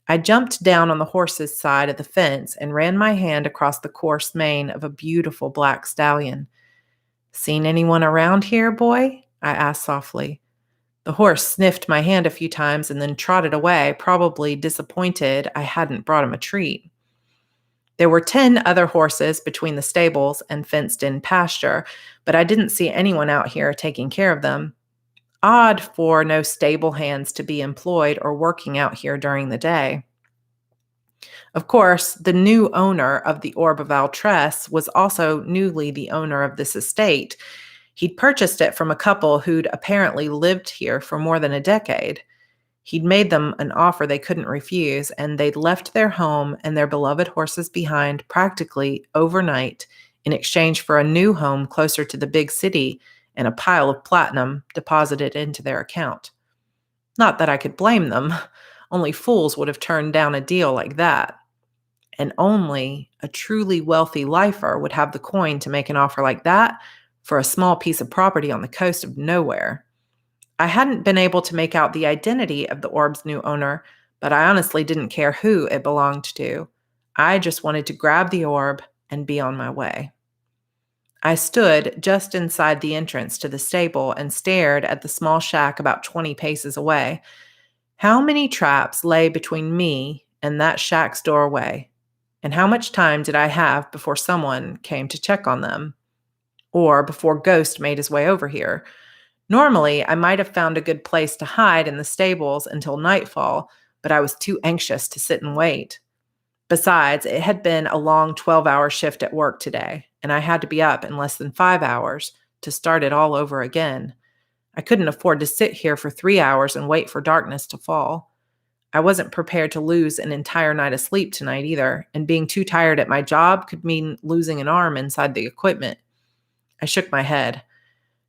I jumped down on the horse's side of the fence and ran my hand across the coarse mane of a beautiful black stallion. "Seen anyone around here, boy?" I asked softly. The horse sniffed my hand a few times and then trotted away, probably disappointed I hadn't brought him a treat. There were 10 other horses between the stables and fenced-in pasture, but I didn't see anyone out here taking care of them. Odd for no stable hands to be employed or working out here during the day. Of course, the new owner of the Orb of Altress was also newly the owner of this estate. He'd purchased it from a couple who'd apparently lived here for more than a decade. He'd made them an offer they couldn't refuse, and they'd left their home and their beloved horses behind practically overnight in exchange for a new home closer to the big city and a pile of platinum deposited into their account. Not that I could blame them. Only fools would have turned down a deal like that. And only a truly wealthy lifer would have the coin to make an offer like that for a small piece of property on the coast of nowhere. I hadn't been able to make out the identity of the orb's new owner, but I honestly didn't care who it belonged to. I just wanted to grab the orb and be on my way. I stood just inside the entrance to the stable and stared at the small shack about 20 paces away. How many traps lay between me and that shack's doorway? And how much time did I have before someone came to check on them? Or before Ghost made his way over here? Normally, I might have found a good place to hide in the stables until nightfall, but I was too anxious to sit and wait. Besides, it had been a long 12-hour shift at work today, and I had to be up in less than 5 hours to start it all over again. I couldn't afford to sit here for 3 hours and wait for darkness to fall. I wasn't prepared to lose an entire night of sleep tonight either, and being too tired at my job could mean losing an arm inside the equipment. I shook my head.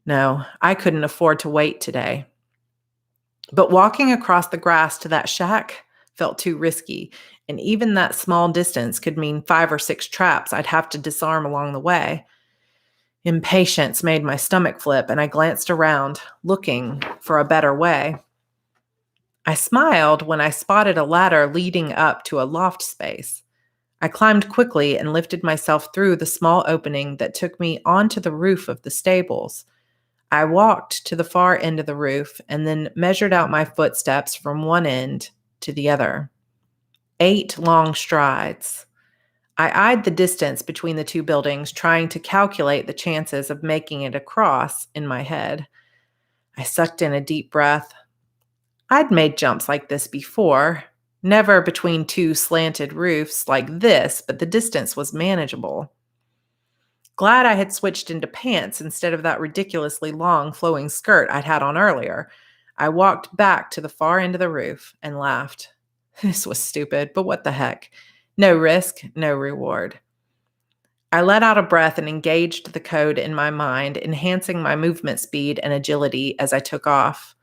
No, I couldn't afford to wait today. But walking across the grass to that shack felt too risky. and even that small distance could mean 5 or 6 traps I'd have to disarm along the way. Impatience made my stomach flip, and I glanced around, looking for a better way. I smiled when I spotted a ladder leading up to a loft space. I climbed quickly and lifted myself through the small opening that took me onto the roof of the stables. I walked to the far end of the roof and then measured out my footsteps from one end to the other. 8 long strides. I eyed the distance between the two buildings, trying to calculate the chances of making it across in my head. I sucked in a deep breath. I'd made jumps like this before, never between 2 slanted roofs like this, but the distance was manageable. Glad I had switched into pants instead of that ridiculously long flowing skirt I'd had on earlier. I walked back to the far end of the roof and laughed. This was stupid, but what the heck? No risk, no reward. I let out a breath and engaged the code in my mind, enhancing my movement speed and agility as I took off.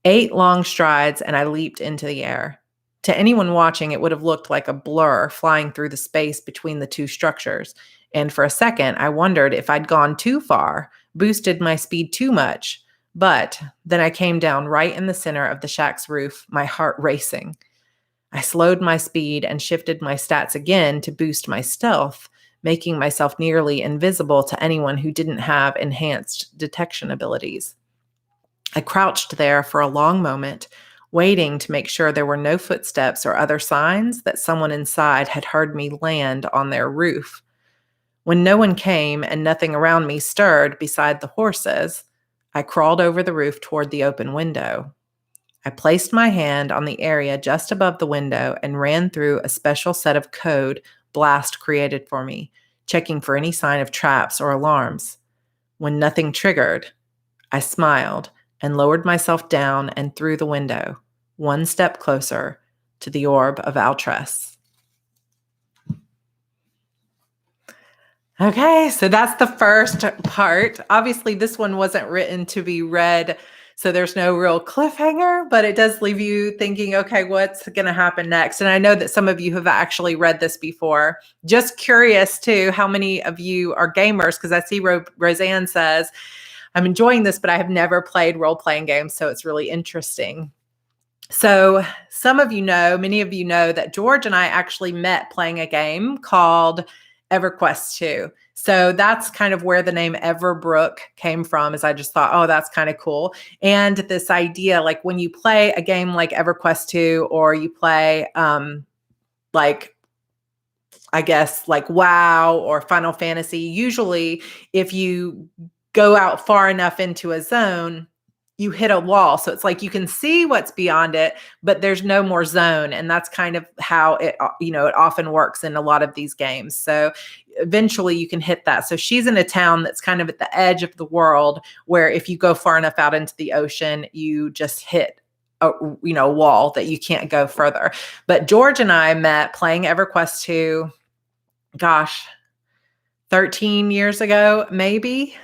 8 long strides, and I leaped into the air. To anyone watching, it would have looked like a blur flying through the space between the two structures. And for a second, I wondered if I'd gone too far, boosted my speed too much. But then I came down right in the center of the shack's roof, my heart racing. I slowed my speed and shifted my stats again to boost my stealth, making myself nearly invisible to anyone who didn't have enhanced detection abilities. I crouched there for a long moment, waiting to make sure there were no footsteps or other signs that someone inside had heard me land on their roof. When no one came and nothing around me stirred beside the horses, I crawled over the roof toward the open window. I placed my hand on the area just above the window and ran through a special set of code Blast created for me, checking for any sign of traps or alarms. When nothing triggered, I smiled and lowered myself down and through the window, one step closer to the orb of Altress. Okay, so that's the first part. Obviously, this one wasn't written to be read, so there's no real cliffhanger, but it does leave you thinking, okay, what's going to happen next? And I know that some of you have actually read this before. Just curious, too, how many of you are gamers, because I see Roseanne says, I'm enjoying this, but I have never played role-playing games, so it's really interesting. So some of you know, many of you know that George and I actually met playing a game called EverQuest 2. So that's kind of where the name Everbrook came from, is I just thought, oh, that's kind of cool. And this idea, like when you play a game like EverQuest 2, or you play like, I guess, like WoW or Final Fantasy, usually if you go out far enough into a zone, you hit a wall. So it's like you can see what's beyond it, but there's no more zone. And that's kind of how it, it often works in a lot of these games. So eventually you can hit that. So she's in a town that's kind of at the edge of the world, where if you go far enough out into the ocean, you just hit a wall that you can't go further. But George and I met playing EverQuest 2, gosh, 13 years ago, maybe.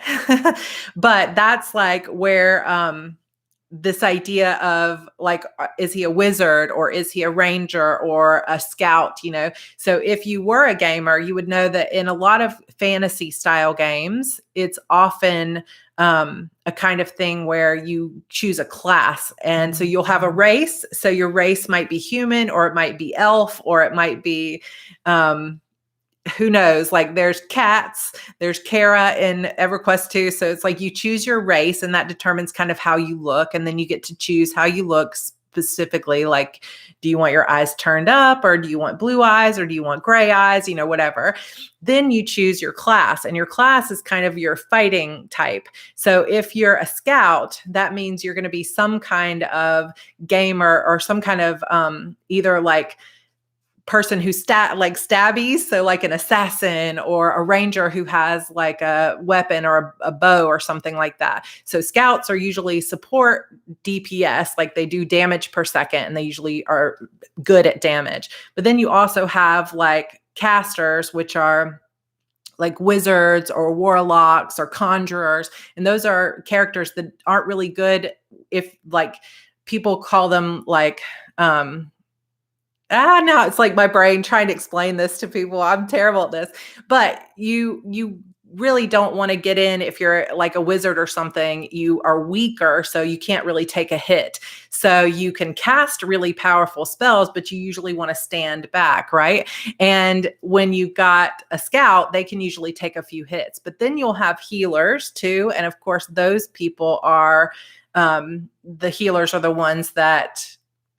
But that's like where this idea of like, is he a wizard or is he a ranger or a scout? So if you were a gamer, you would know that in a lot of fantasy style games, it's often a kind of thing where you choose a class. And so you'll have a race. So your race might be human, or it might be elf, or it might be who knows, like there's cats, there's Kara in EverQuest 2. So it's like you choose your race, and that determines kind of how you look. And then you get to choose how you look specifically. Like, do you want your eyes turned up, or do you want blue eyes, or do you want gray eyes, whatever. Then you choose your class, and your class is kind of your fighting type. So if you're a scout, that means you're going to be some kind of gamer, or some kind of either like person who like stabbies, so like an assassin, or a ranger who has like a weapon or a bow or something like that. So scouts are usually support DPS, like they do damage per second, and they usually are good at damage. But then you also have like casters, which are like wizards or warlocks or conjurers, and those are characters that aren't really good. If like people call them like No, it's like my brain trying to explain this to people. I'm terrible at this. But you really don't want to get in if you're like a wizard or something. You are weaker, so you can't really take a hit. So you can cast really powerful spells, but you usually want to stand back, right? And when you've got a scout, they can usually take a few hits. But then you'll have healers too. And of course, those people are the healers are the ones that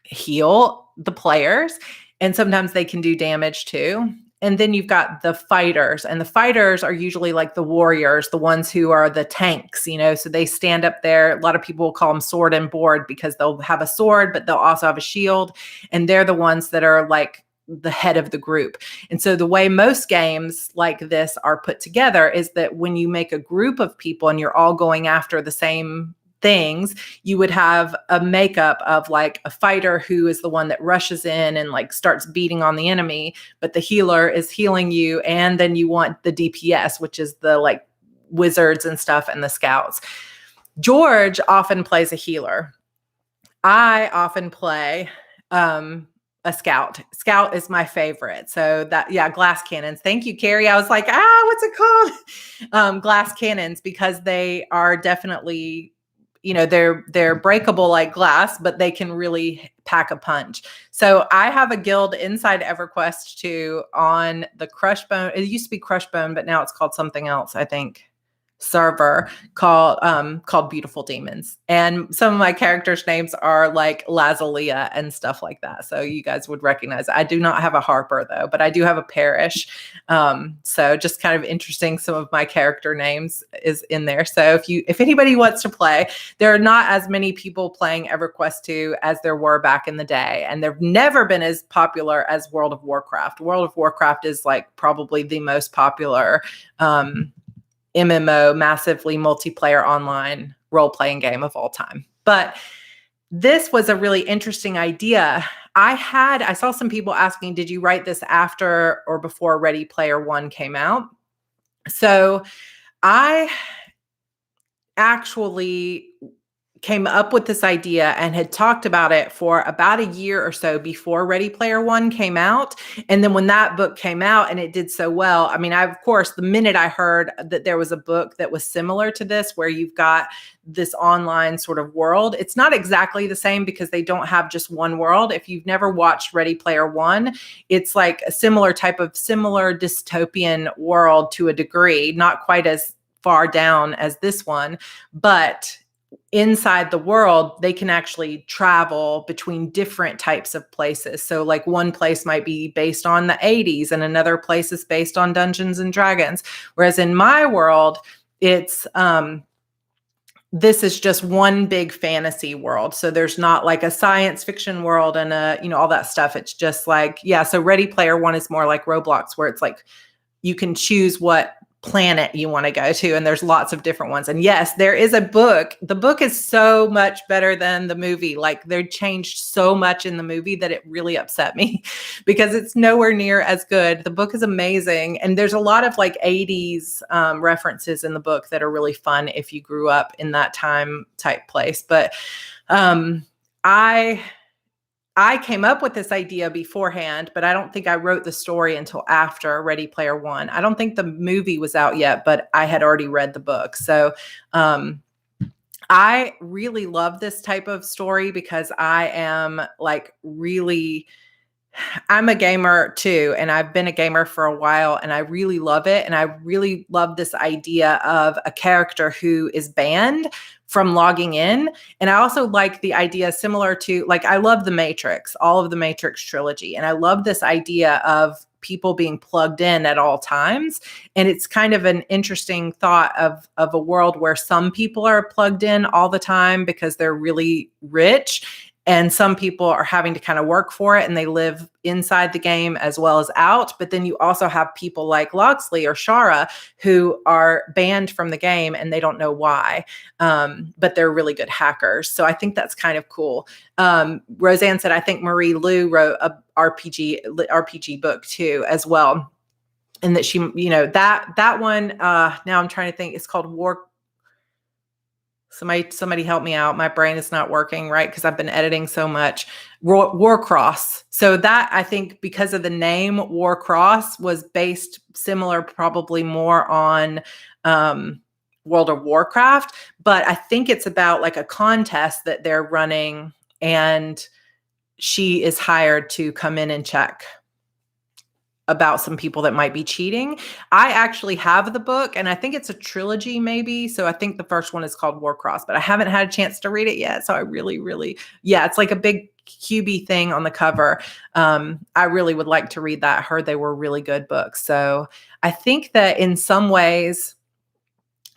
heal the players, and sometimes they can do damage too. And then you've got the fighters, and the fighters are usually like the warriors, the ones who are the tanks, so they stand up there. A lot of people will call them sword and board because they'll have a sword, but they'll also have a shield, and they're the ones that are like the head of the group. And so the way most games like this are put together is that when you make a group of people and you're all going after the same things, you would have a makeup of like a fighter who is the one that rushes in and like starts beating on the enemy, but the healer is healing you. And then you want the DPS, which is the like wizards and stuff, and the scouts. George often plays a healer. I often play a scout. Scout is my favorite. So glass cannons. Thank you, Carrie. I was like, what's it called? Glass cannons, because they are definitely, they're breakable like glass, but they can really pack a punch. So I have a guild inside EverQuest too on the Crushbone. It used to be Crushbone, but now it's called something else, I think. Server called Beautiful Demons, and some of my characters' names are like Lazalia and stuff like that, so you guys would recognize it. I do not have a Harper though, but I do have a Parish, so just kind of interesting. Some of my character names is in there, so if anybody wants to play, there are not as many people playing EverQuest 2 as there were back in the day, and they've never been as popular as World of Warcraft. World of Warcraft is like probably the most popular MMO, massively multiplayer online role-playing game of all time. But this was a really interesting idea. I saw some people asking, did you write this after or before Ready Player One came out? So I actually came up with this idea and had talked about it for about a year or so before Ready Player One came out. And then when that book came out and it did so well, I mean, of course, the minute I heard that there was a book that was similar to this, where you've got this online sort of world, it's not exactly the same because they don't have just one world. If you've never watched Ready Player One, it's like a similar dystopian world to a degree, not quite as far down as this one, but inside the world, they can actually travel between different types of places. So like one place might be based on the 80s and another place is based on Dungeons and Dragons. Whereas in my world, it's this is just one big fantasy world. So there's not like a science fiction world and all that stuff. It's just like, so Ready Player One is more like Roblox, where it's like you can choose what planet you want to go to, and there's lots of different ones. And yes, there is a book. The book is so much better than the movie. Like they changed so much in the movie that it really upset me because it's nowhere near as good. The book is amazing, and there's a lot of like 80s references in the book that are really fun if you grew up in that time type place. But I came up with this idea beforehand, but I don't think I wrote the story until after Ready Player One. I don't think the movie was out yet, but I had already read the book. So I really love this type of story because I am like I'm a gamer too, and I've been a gamer for a while, and I really love it. And I really love this idea of a character who is banned from logging in. And I also like the idea similar to, like, I love the Matrix, all of the Matrix trilogy. And I love this idea of people being plugged in at all times. And it's kind of an interesting thought of a world where some people are plugged in all the time because they're really rich, and some people are having to kind of work for it and they live inside the game as well as out. But then you also have people like Loxley or Shara who are banned from the game and they don't know why, but they're really good hackers. So I think that's kind of cool. Roseanne said, I think Marie Lu wrote a RPG book too as well. And that she, that one, now I'm trying to think, it's called Somebody help me out. My brain is not working right because I've been editing so much. Warcross. So that, I think, because of the name Warcross, was based similar, probably more on World of Warcraft. But I think it's about like a contest that they're running, and she is hired to come in and check about some people that might be cheating. I actually have the book, and I think it's a trilogy maybe. So I think the first one is called Warcross, but I haven't had a chance to read it yet. So I really, yeah, it's like a big QB thing on the cover. I really would like to read that. I heard they were really good books. So I think that in some ways,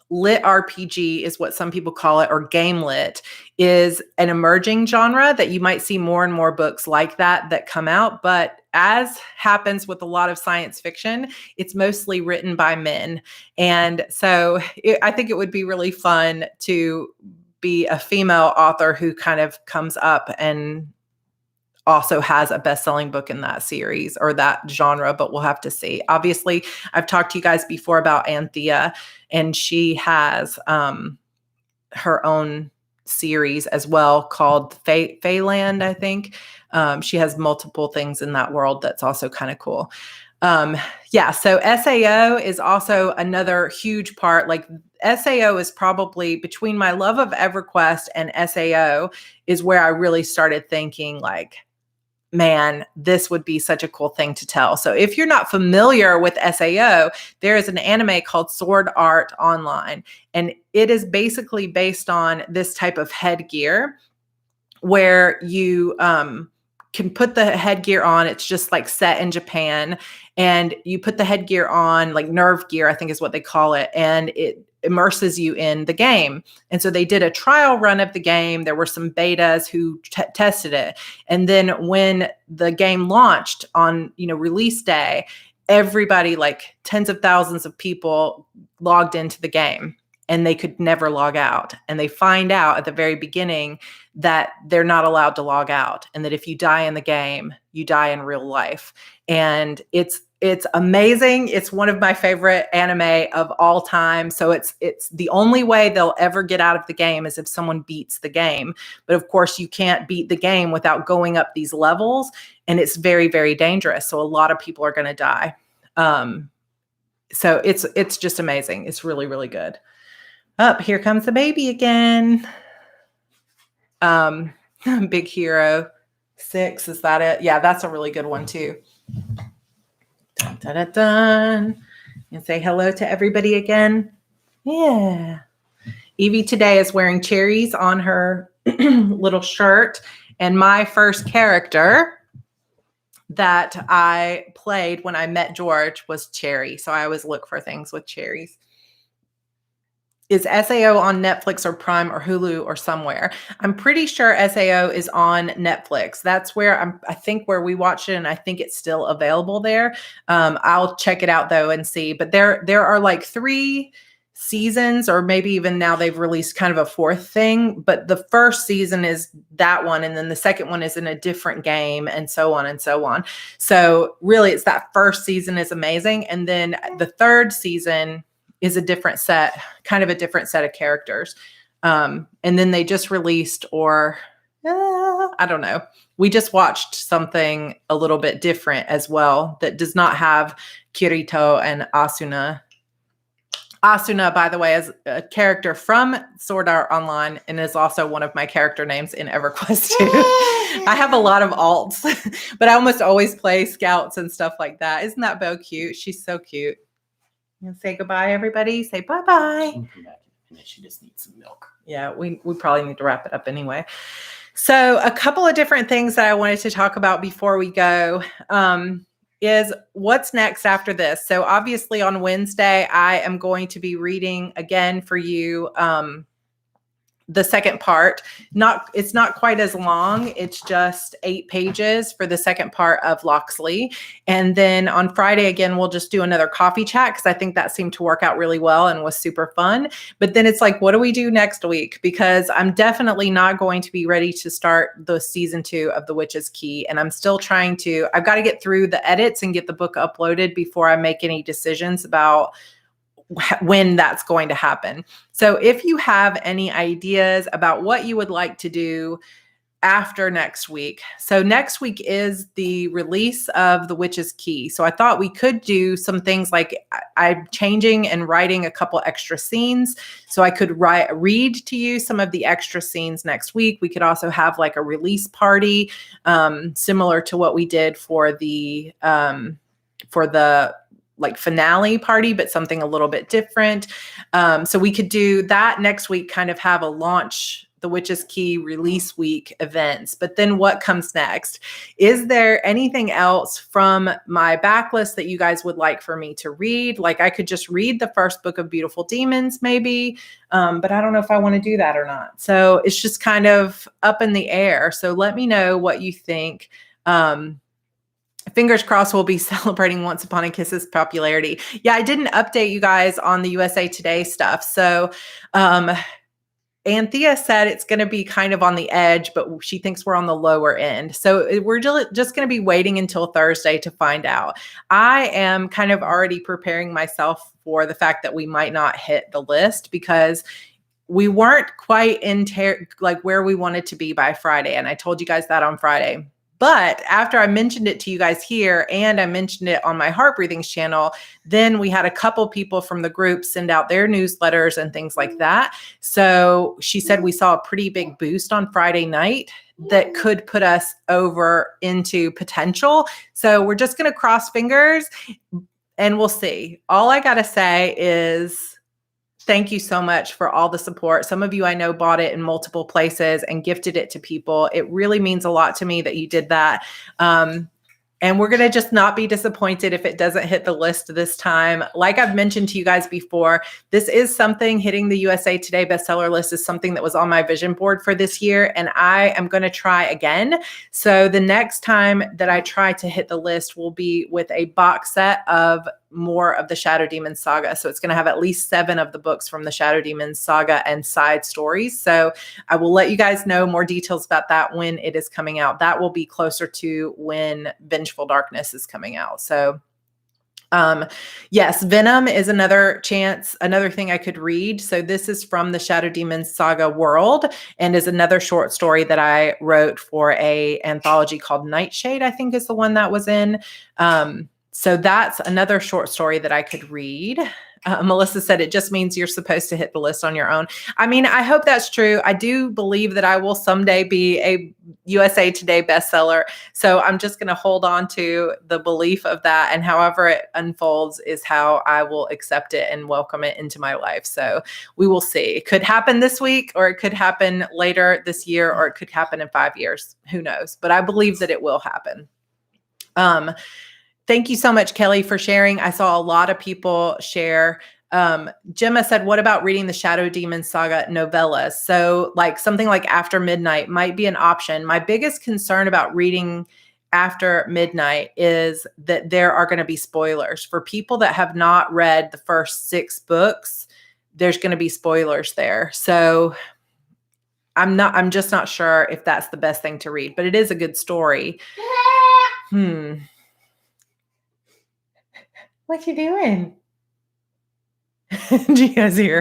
lit RPG is what some people call it, or game lit, is an emerging genre that you might see more and more books like that come out. But as happens with a lot of science fiction, it's mostly written by men. And so I think it would be really fun to be a female author who kind of comes up and also has a best-selling book in that series or that genre, but we'll have to see. Obviously, I've talked to you guys before about Anthea, and she has her own series as well called Feyland, I think. She has multiple things in that world that's also kind of cool. Yeah, so SAO is also another huge part. Like SAO is probably, between my love of EverQuest and SAO, is where I really started thinking like, man, this would be such a cool thing to tell. So if you're not familiar with SAO, there is an anime called Sword Art Online, and it is basically based on this type of headgear where you can put the headgear on. It's just like set in Japan, and you put the headgear on, like nerve gear, I think is what they call it, and it immerses you in the game. And so they did a trial run of the game. There were some betas who tested it. And then when the game launched on, release day, everybody, like tens of thousands of people, logged into the game, and they could never log out. And they find out at the very beginning that they're not allowed to log out, and that if you die in the game, you die in real life. And it's amazing. It's one of my favorite anime of all time. So it's the only way they'll ever get out of the game is if someone beats the game. But of course, you can't beat the game without going up these levels, and it's very, very dangerous. So a lot of people are going to die. So it's just amazing. It's really, really good. Here comes the baby again. Big Hero 6, is that it? Yeah, that's a really good one too. Dun, dun, dun, dun. And say hello to everybody again. Yeah. Evie today is wearing cherries on her little shirt. And my first character that I played when I met George was Cherry. So I always look for things with cherries. Is SAO on Netflix or Prime or Hulu or somewhere? I'm pretty sure SAO is on Netflix. That's where I think where we watched it, and I think it's still available there. I'll check it out though and see. But there are like 3 seasons, or maybe even now they've released kind of a 4th thing. But the first season is that one, and then the second one is in a different game, and so on and so on. So really, it's that first season is amazing, and then the 3rd season is a different set of characters. And then they just released, I don't know. We just watched something a little bit different as well that does not have Kirito and Asuna. Asuna, by the way, is a character from Sword Art Online and is also one of my character names in EverQuest too. I have a lot of alts, but I almost always play scouts and stuff like that. Isn't that Bo cute? She's so cute. And say goodbye, everybody. Say bye-bye. She'll come back, and then she just needs some milk. Yeah, we probably need to wrap it up anyway. So a couple of different things that I wanted to talk about before we go is what's next after this. So obviously on Wednesday, I am going to be reading again for you the second part. It's not quite as long. It's just 8 pages for the second part of Loxley. And then on Friday, again, we'll just do another coffee chat because I think that seemed to work out really well and was super fun. But then it's like, what do we do next week? Because I'm definitely not going to be ready to start the season 2 of The Witch's Key. And I'm still I've got to get through the edits and get the book uploaded before I make any decisions about when that's going to happen. So if you have any ideas about what you would like to do after next week. So next week is the release of The Witch's Key. So I thought we could do some things like I'm changing and writing a couple extra scenes. So I could read to you some of the extra scenes next week. We could also have like a release party, similar to what we did for the like finale party, but something a little bit different. So we could do that next week, kind of have a launch The Witch's Key release week events. But then what comes next? Is there anything else from my backlist that you guys would like for me to read? Like I could just read the first book of Beautiful Demons maybe, but I don't know if I want to do that or not. So it's just kind of up in the air. So let me know what you think. Fingers crossed we'll be celebrating Once Upon a Kiss's popularity. Yeah, I didn't update you guys on the USA Today stuff. So Anthea said it's going to be kind of on the edge, but she thinks we're on the lower end. So we're just going to be waiting until Thursday to find out. I am kind of already preparing myself for the fact that we might not hit the list because we weren't quite like where we wanted to be by Friday. And I told you guys that on Friday. But after I mentioned it to you guys here and I mentioned it on my Heart Breathings channel, then we had a couple people from the group send out their newsletters and things like that. So she said we saw a pretty big boost on Friday night that could put us over into potential. So we're just going to cross fingers and we'll see. All I got to say is thank you so much for all the support. Some of you I know bought it in multiple places and gifted it to people. It really means a lot to me that you did that. And we're going to just not be disappointed if it doesn't hit the list this time. Like I've mentioned to you guys before, this is something hitting the USA Today bestseller list is something that was on my vision board for this year. And I am going to try again. So the next time that I try to hit the list will be with a box set of more of the Shadow Demons saga. So it's going to have at least 7 of the books from the Shadow Demons saga and side stories. So I will let you guys know more details about that when it is coming out. That will be closer to when Vengeful Darkness is coming out. So yes, Venom is another thing I could read. So this is from the Shadow Demons saga world and is another short story that I wrote for a anthology called Nightshade, I think is the one that was in. So that's another short story that I could read. Melissa said it just means you're supposed to hit the list on your own. I mean, I hope that's true. I do believe that I will someday be a USA Today bestseller. So I'm just going to hold on to the belief of that. And however it unfolds is how I will accept it and welcome it into my life. So we will see. It could happen this week, or it could happen later this year, or it could happen in 5 years. Who knows? But I believe that it will happen. Thank you so much, Kelly, for sharing. I saw a lot of people share. Gemma said, what about reading the Shadow Demon saga novellas? So like something like After Midnight might be an option. My biggest concern about reading After Midnight is that there are going to be spoilers. For people that have not read the first 6 books, there's going to be spoilers there. So I'm just not sure if that's the best thing to read, but it is a good story. What you doing? Do you guys hear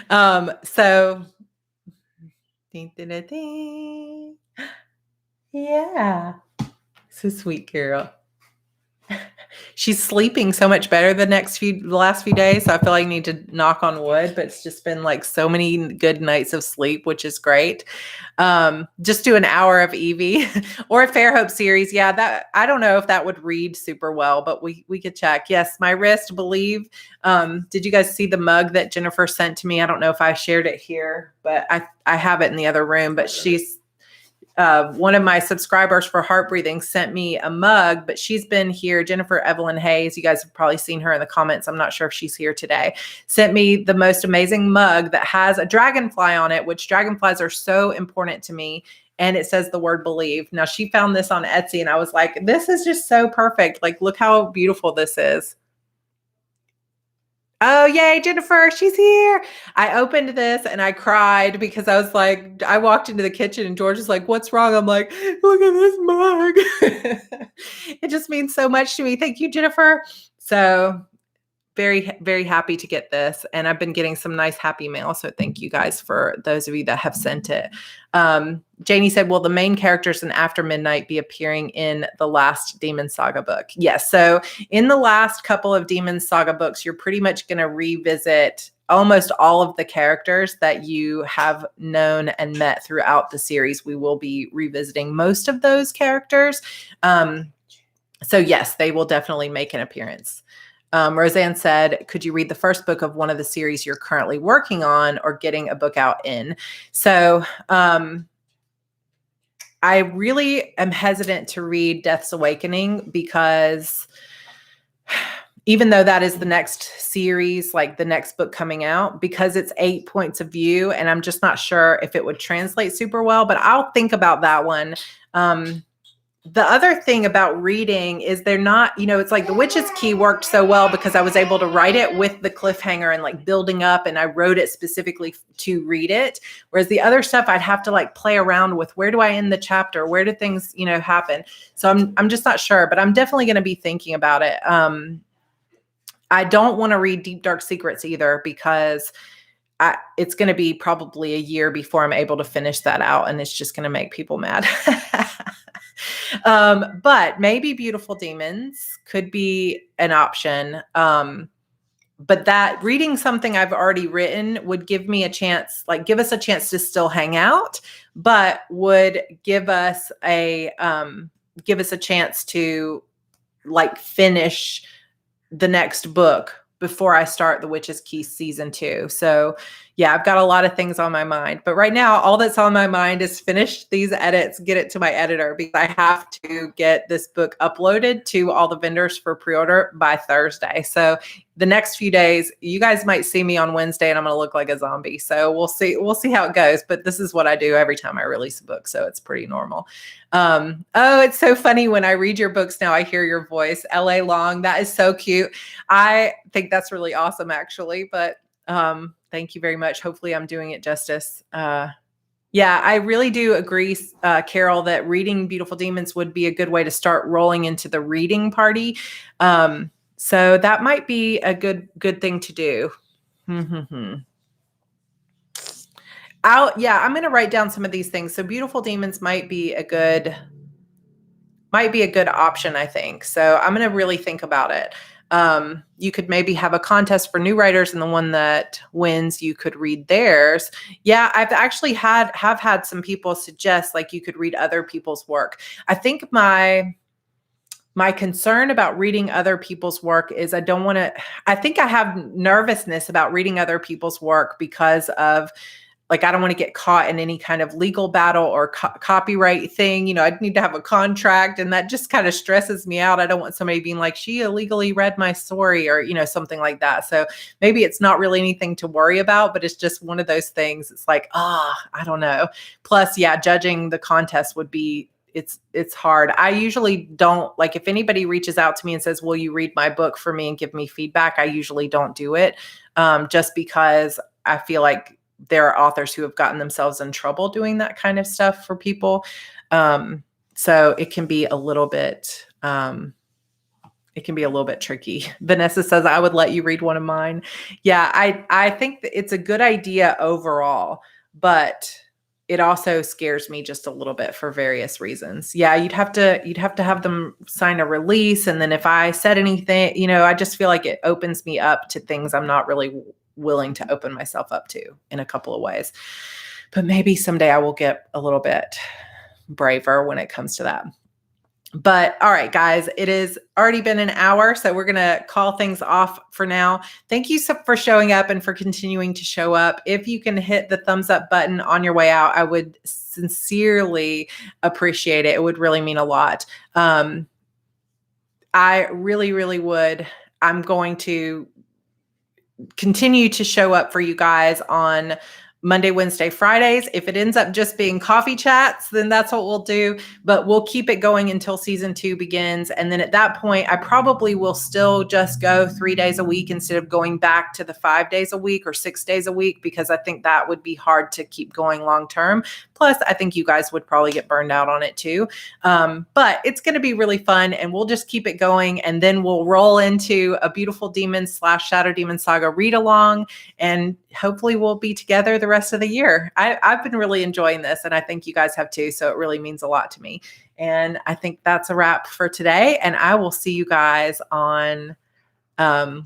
her? So yeah, so sweet girl. She's sleeping so much better the last few days. So I feel like I need to knock on wood, but it's just been like so many good nights of sleep, which is great. Just do an hour of Evie or a Fairhope series. Yeah, that I don't know if that would read super well, but we could check. Yes, my wrist, believe. Did you guys see the mug that Jennifer sent to me? I don't know if I shared it here, but I have it in the other room. But she's one of my subscribers for Heart Breathing sent me a mug, but she's been here. Jennifer Evelyn Hayes, you guys have probably seen her in the comments. I'm not sure if she's here today. Sent me the most amazing mug that has a dragonfly on it, which dragonflies are so important to me. And it says the word believe. Now she found this on Etsy and I was like, this is just so perfect. Like, look how beautiful this is. Oh, yay, Jennifer, she's here. I opened this and I cried because I was like, I walked into the kitchen and George was like, what's wrong? I'm like, look at this mug. It just means so much to me. Thank you, Jennifer. So very, very happy to get this. And I've been getting some nice happy mail. So thank you guys for those of you that have sent it. Janie said, will the main characters in After Midnight be appearing in the last Demon Saga book? Yes. So in the last couple of Demon Saga books, you're pretty much going to revisit almost all of the characters that you have known and met throughout the series. We will be revisiting most of those characters. So yes, they will definitely make an appearance. Roseanne said, could you read the first book of one of the series you're currently working on or getting a book out in? So I really am hesitant to read Death's Awakening because even though that is the next series, like the next book coming out, because it's 8 points of view, and I'm just not sure if it would translate super well, but I'll think about that one. The other thing about reading is they're not, it's like The Witch's Key worked so well because I was able to write it with the cliffhanger and like building up, and I wrote it specifically to read it. Whereas the other stuff I'd have to like play around with, where do I end the chapter? Where do things, happen? So I'm just not sure, but I'm definitely going to be thinking about it. I don't want to read Deep Dark Secrets either because it's going to be probably a year before I'm able to finish that out, and it's just going to make people mad. But maybe Beautiful Demons could be an option. But that reading something I've already written would give me a chance, like give us a chance to still hang out, but would give us a chance to like finish the next book before I start The Witch's Key season 2. So yeah, I've got a lot of things on my mind, but right now all that's on my mind is finish these edits, get it to my editor, because I have to get this book uploaded to all the vendors for pre-order by Thursday. So the next few days, you guys might see me on Wednesday and I'm going to look like a zombie. So we'll see how it goes, but this is what I do every time I release a book. So it's pretty normal. Oh, it's so funny when I read your books now, I hear your voice. LA Long, that is so cute. I think that's really awesome actually, but thank you very much. Hopefully I'm doing it justice. Yeah, I really do agree, Carol, that reading Beautiful Demons would be a good way to start rolling into the reading party. So that might be a good thing to do. I'm going to write down some of these things. So Beautiful Demons might be a good option, I think. So I'm going to really think about it. You could maybe have a contest for new writers, and the one that wins, you could read theirs. Yeah, I've actually have had some people suggest like you could read other people's work. I think my concern about reading other people's work is I think I have nervousness about reading other people's work because of like, I don't want to get caught in any kind of legal battle or copyright thing. I'd need to have a contract, and that just kind of stresses me out. I don't want somebody being like, she illegally read my story or, something like that. So maybe it's not really anything to worry about, but it's just one of those things. It's like, I don't know. Plus, yeah, judging the contest would be, it's hard. I usually don't, like, if anybody reaches out to me and says, will you read my book for me and give me feedback? I usually don't do it just because I feel like there are authors who have gotten themselves in trouble doing that kind of stuff for people. So it can be a little bit, tricky. Vanessa says, I would let you read one of mine. Yeah, I think that it's a good idea overall, but it also scares me just a little bit for various reasons. Yeah, you'd have to have them sign a release. And then if I said anything, I just feel like it opens me up to things I'm not really willing to open myself up to in a couple of ways. But maybe someday I will get a little bit braver when it comes to that. But all right, guys, it has already been an hour, so we're going to call things off for now. Thank you for showing up and for continuing to show up. If you can hit the thumbs up button on your way out, I would sincerely appreciate it. It would really mean a lot. I really, really would. I'm going to continue to show up for you guys on Monday, Wednesday, Fridays. If it ends up just being coffee chats, then that's what we'll do. But we'll keep it going until season 2 begins. And then at that point, I probably will still just go 3 days a week instead of going back to the 5 days a week or 6 days a week, because I think that would be hard to keep going long term. Plus, I think you guys would probably get burned out on it too. But it's going to be really fun, and we'll just keep it going. And then we'll roll into a Beautiful Demons / Shadow Demon Saga read along, and hopefully we'll be together the rest of the year. I've been really enjoying this, and I think you guys have too. So it really means a lot to me. And I think that's a wrap for today. And I will see you guys on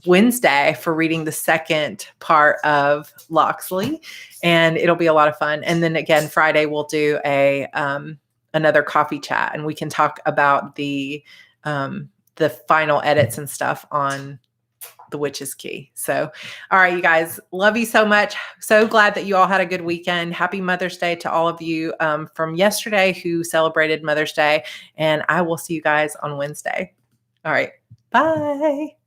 Wednesday for reading the second part of Loxley, and it'll be a lot of fun. And then again, Friday we'll do another coffee chat, and we can talk about the final edits and stuff on the Witch's Key. So, all right, you guys, love you so much. So glad that you all had a good weekend. Happy Mother's Day to all of you from yesterday who celebrated Mother's Day, and I will see you guys on Wednesday. All right, bye.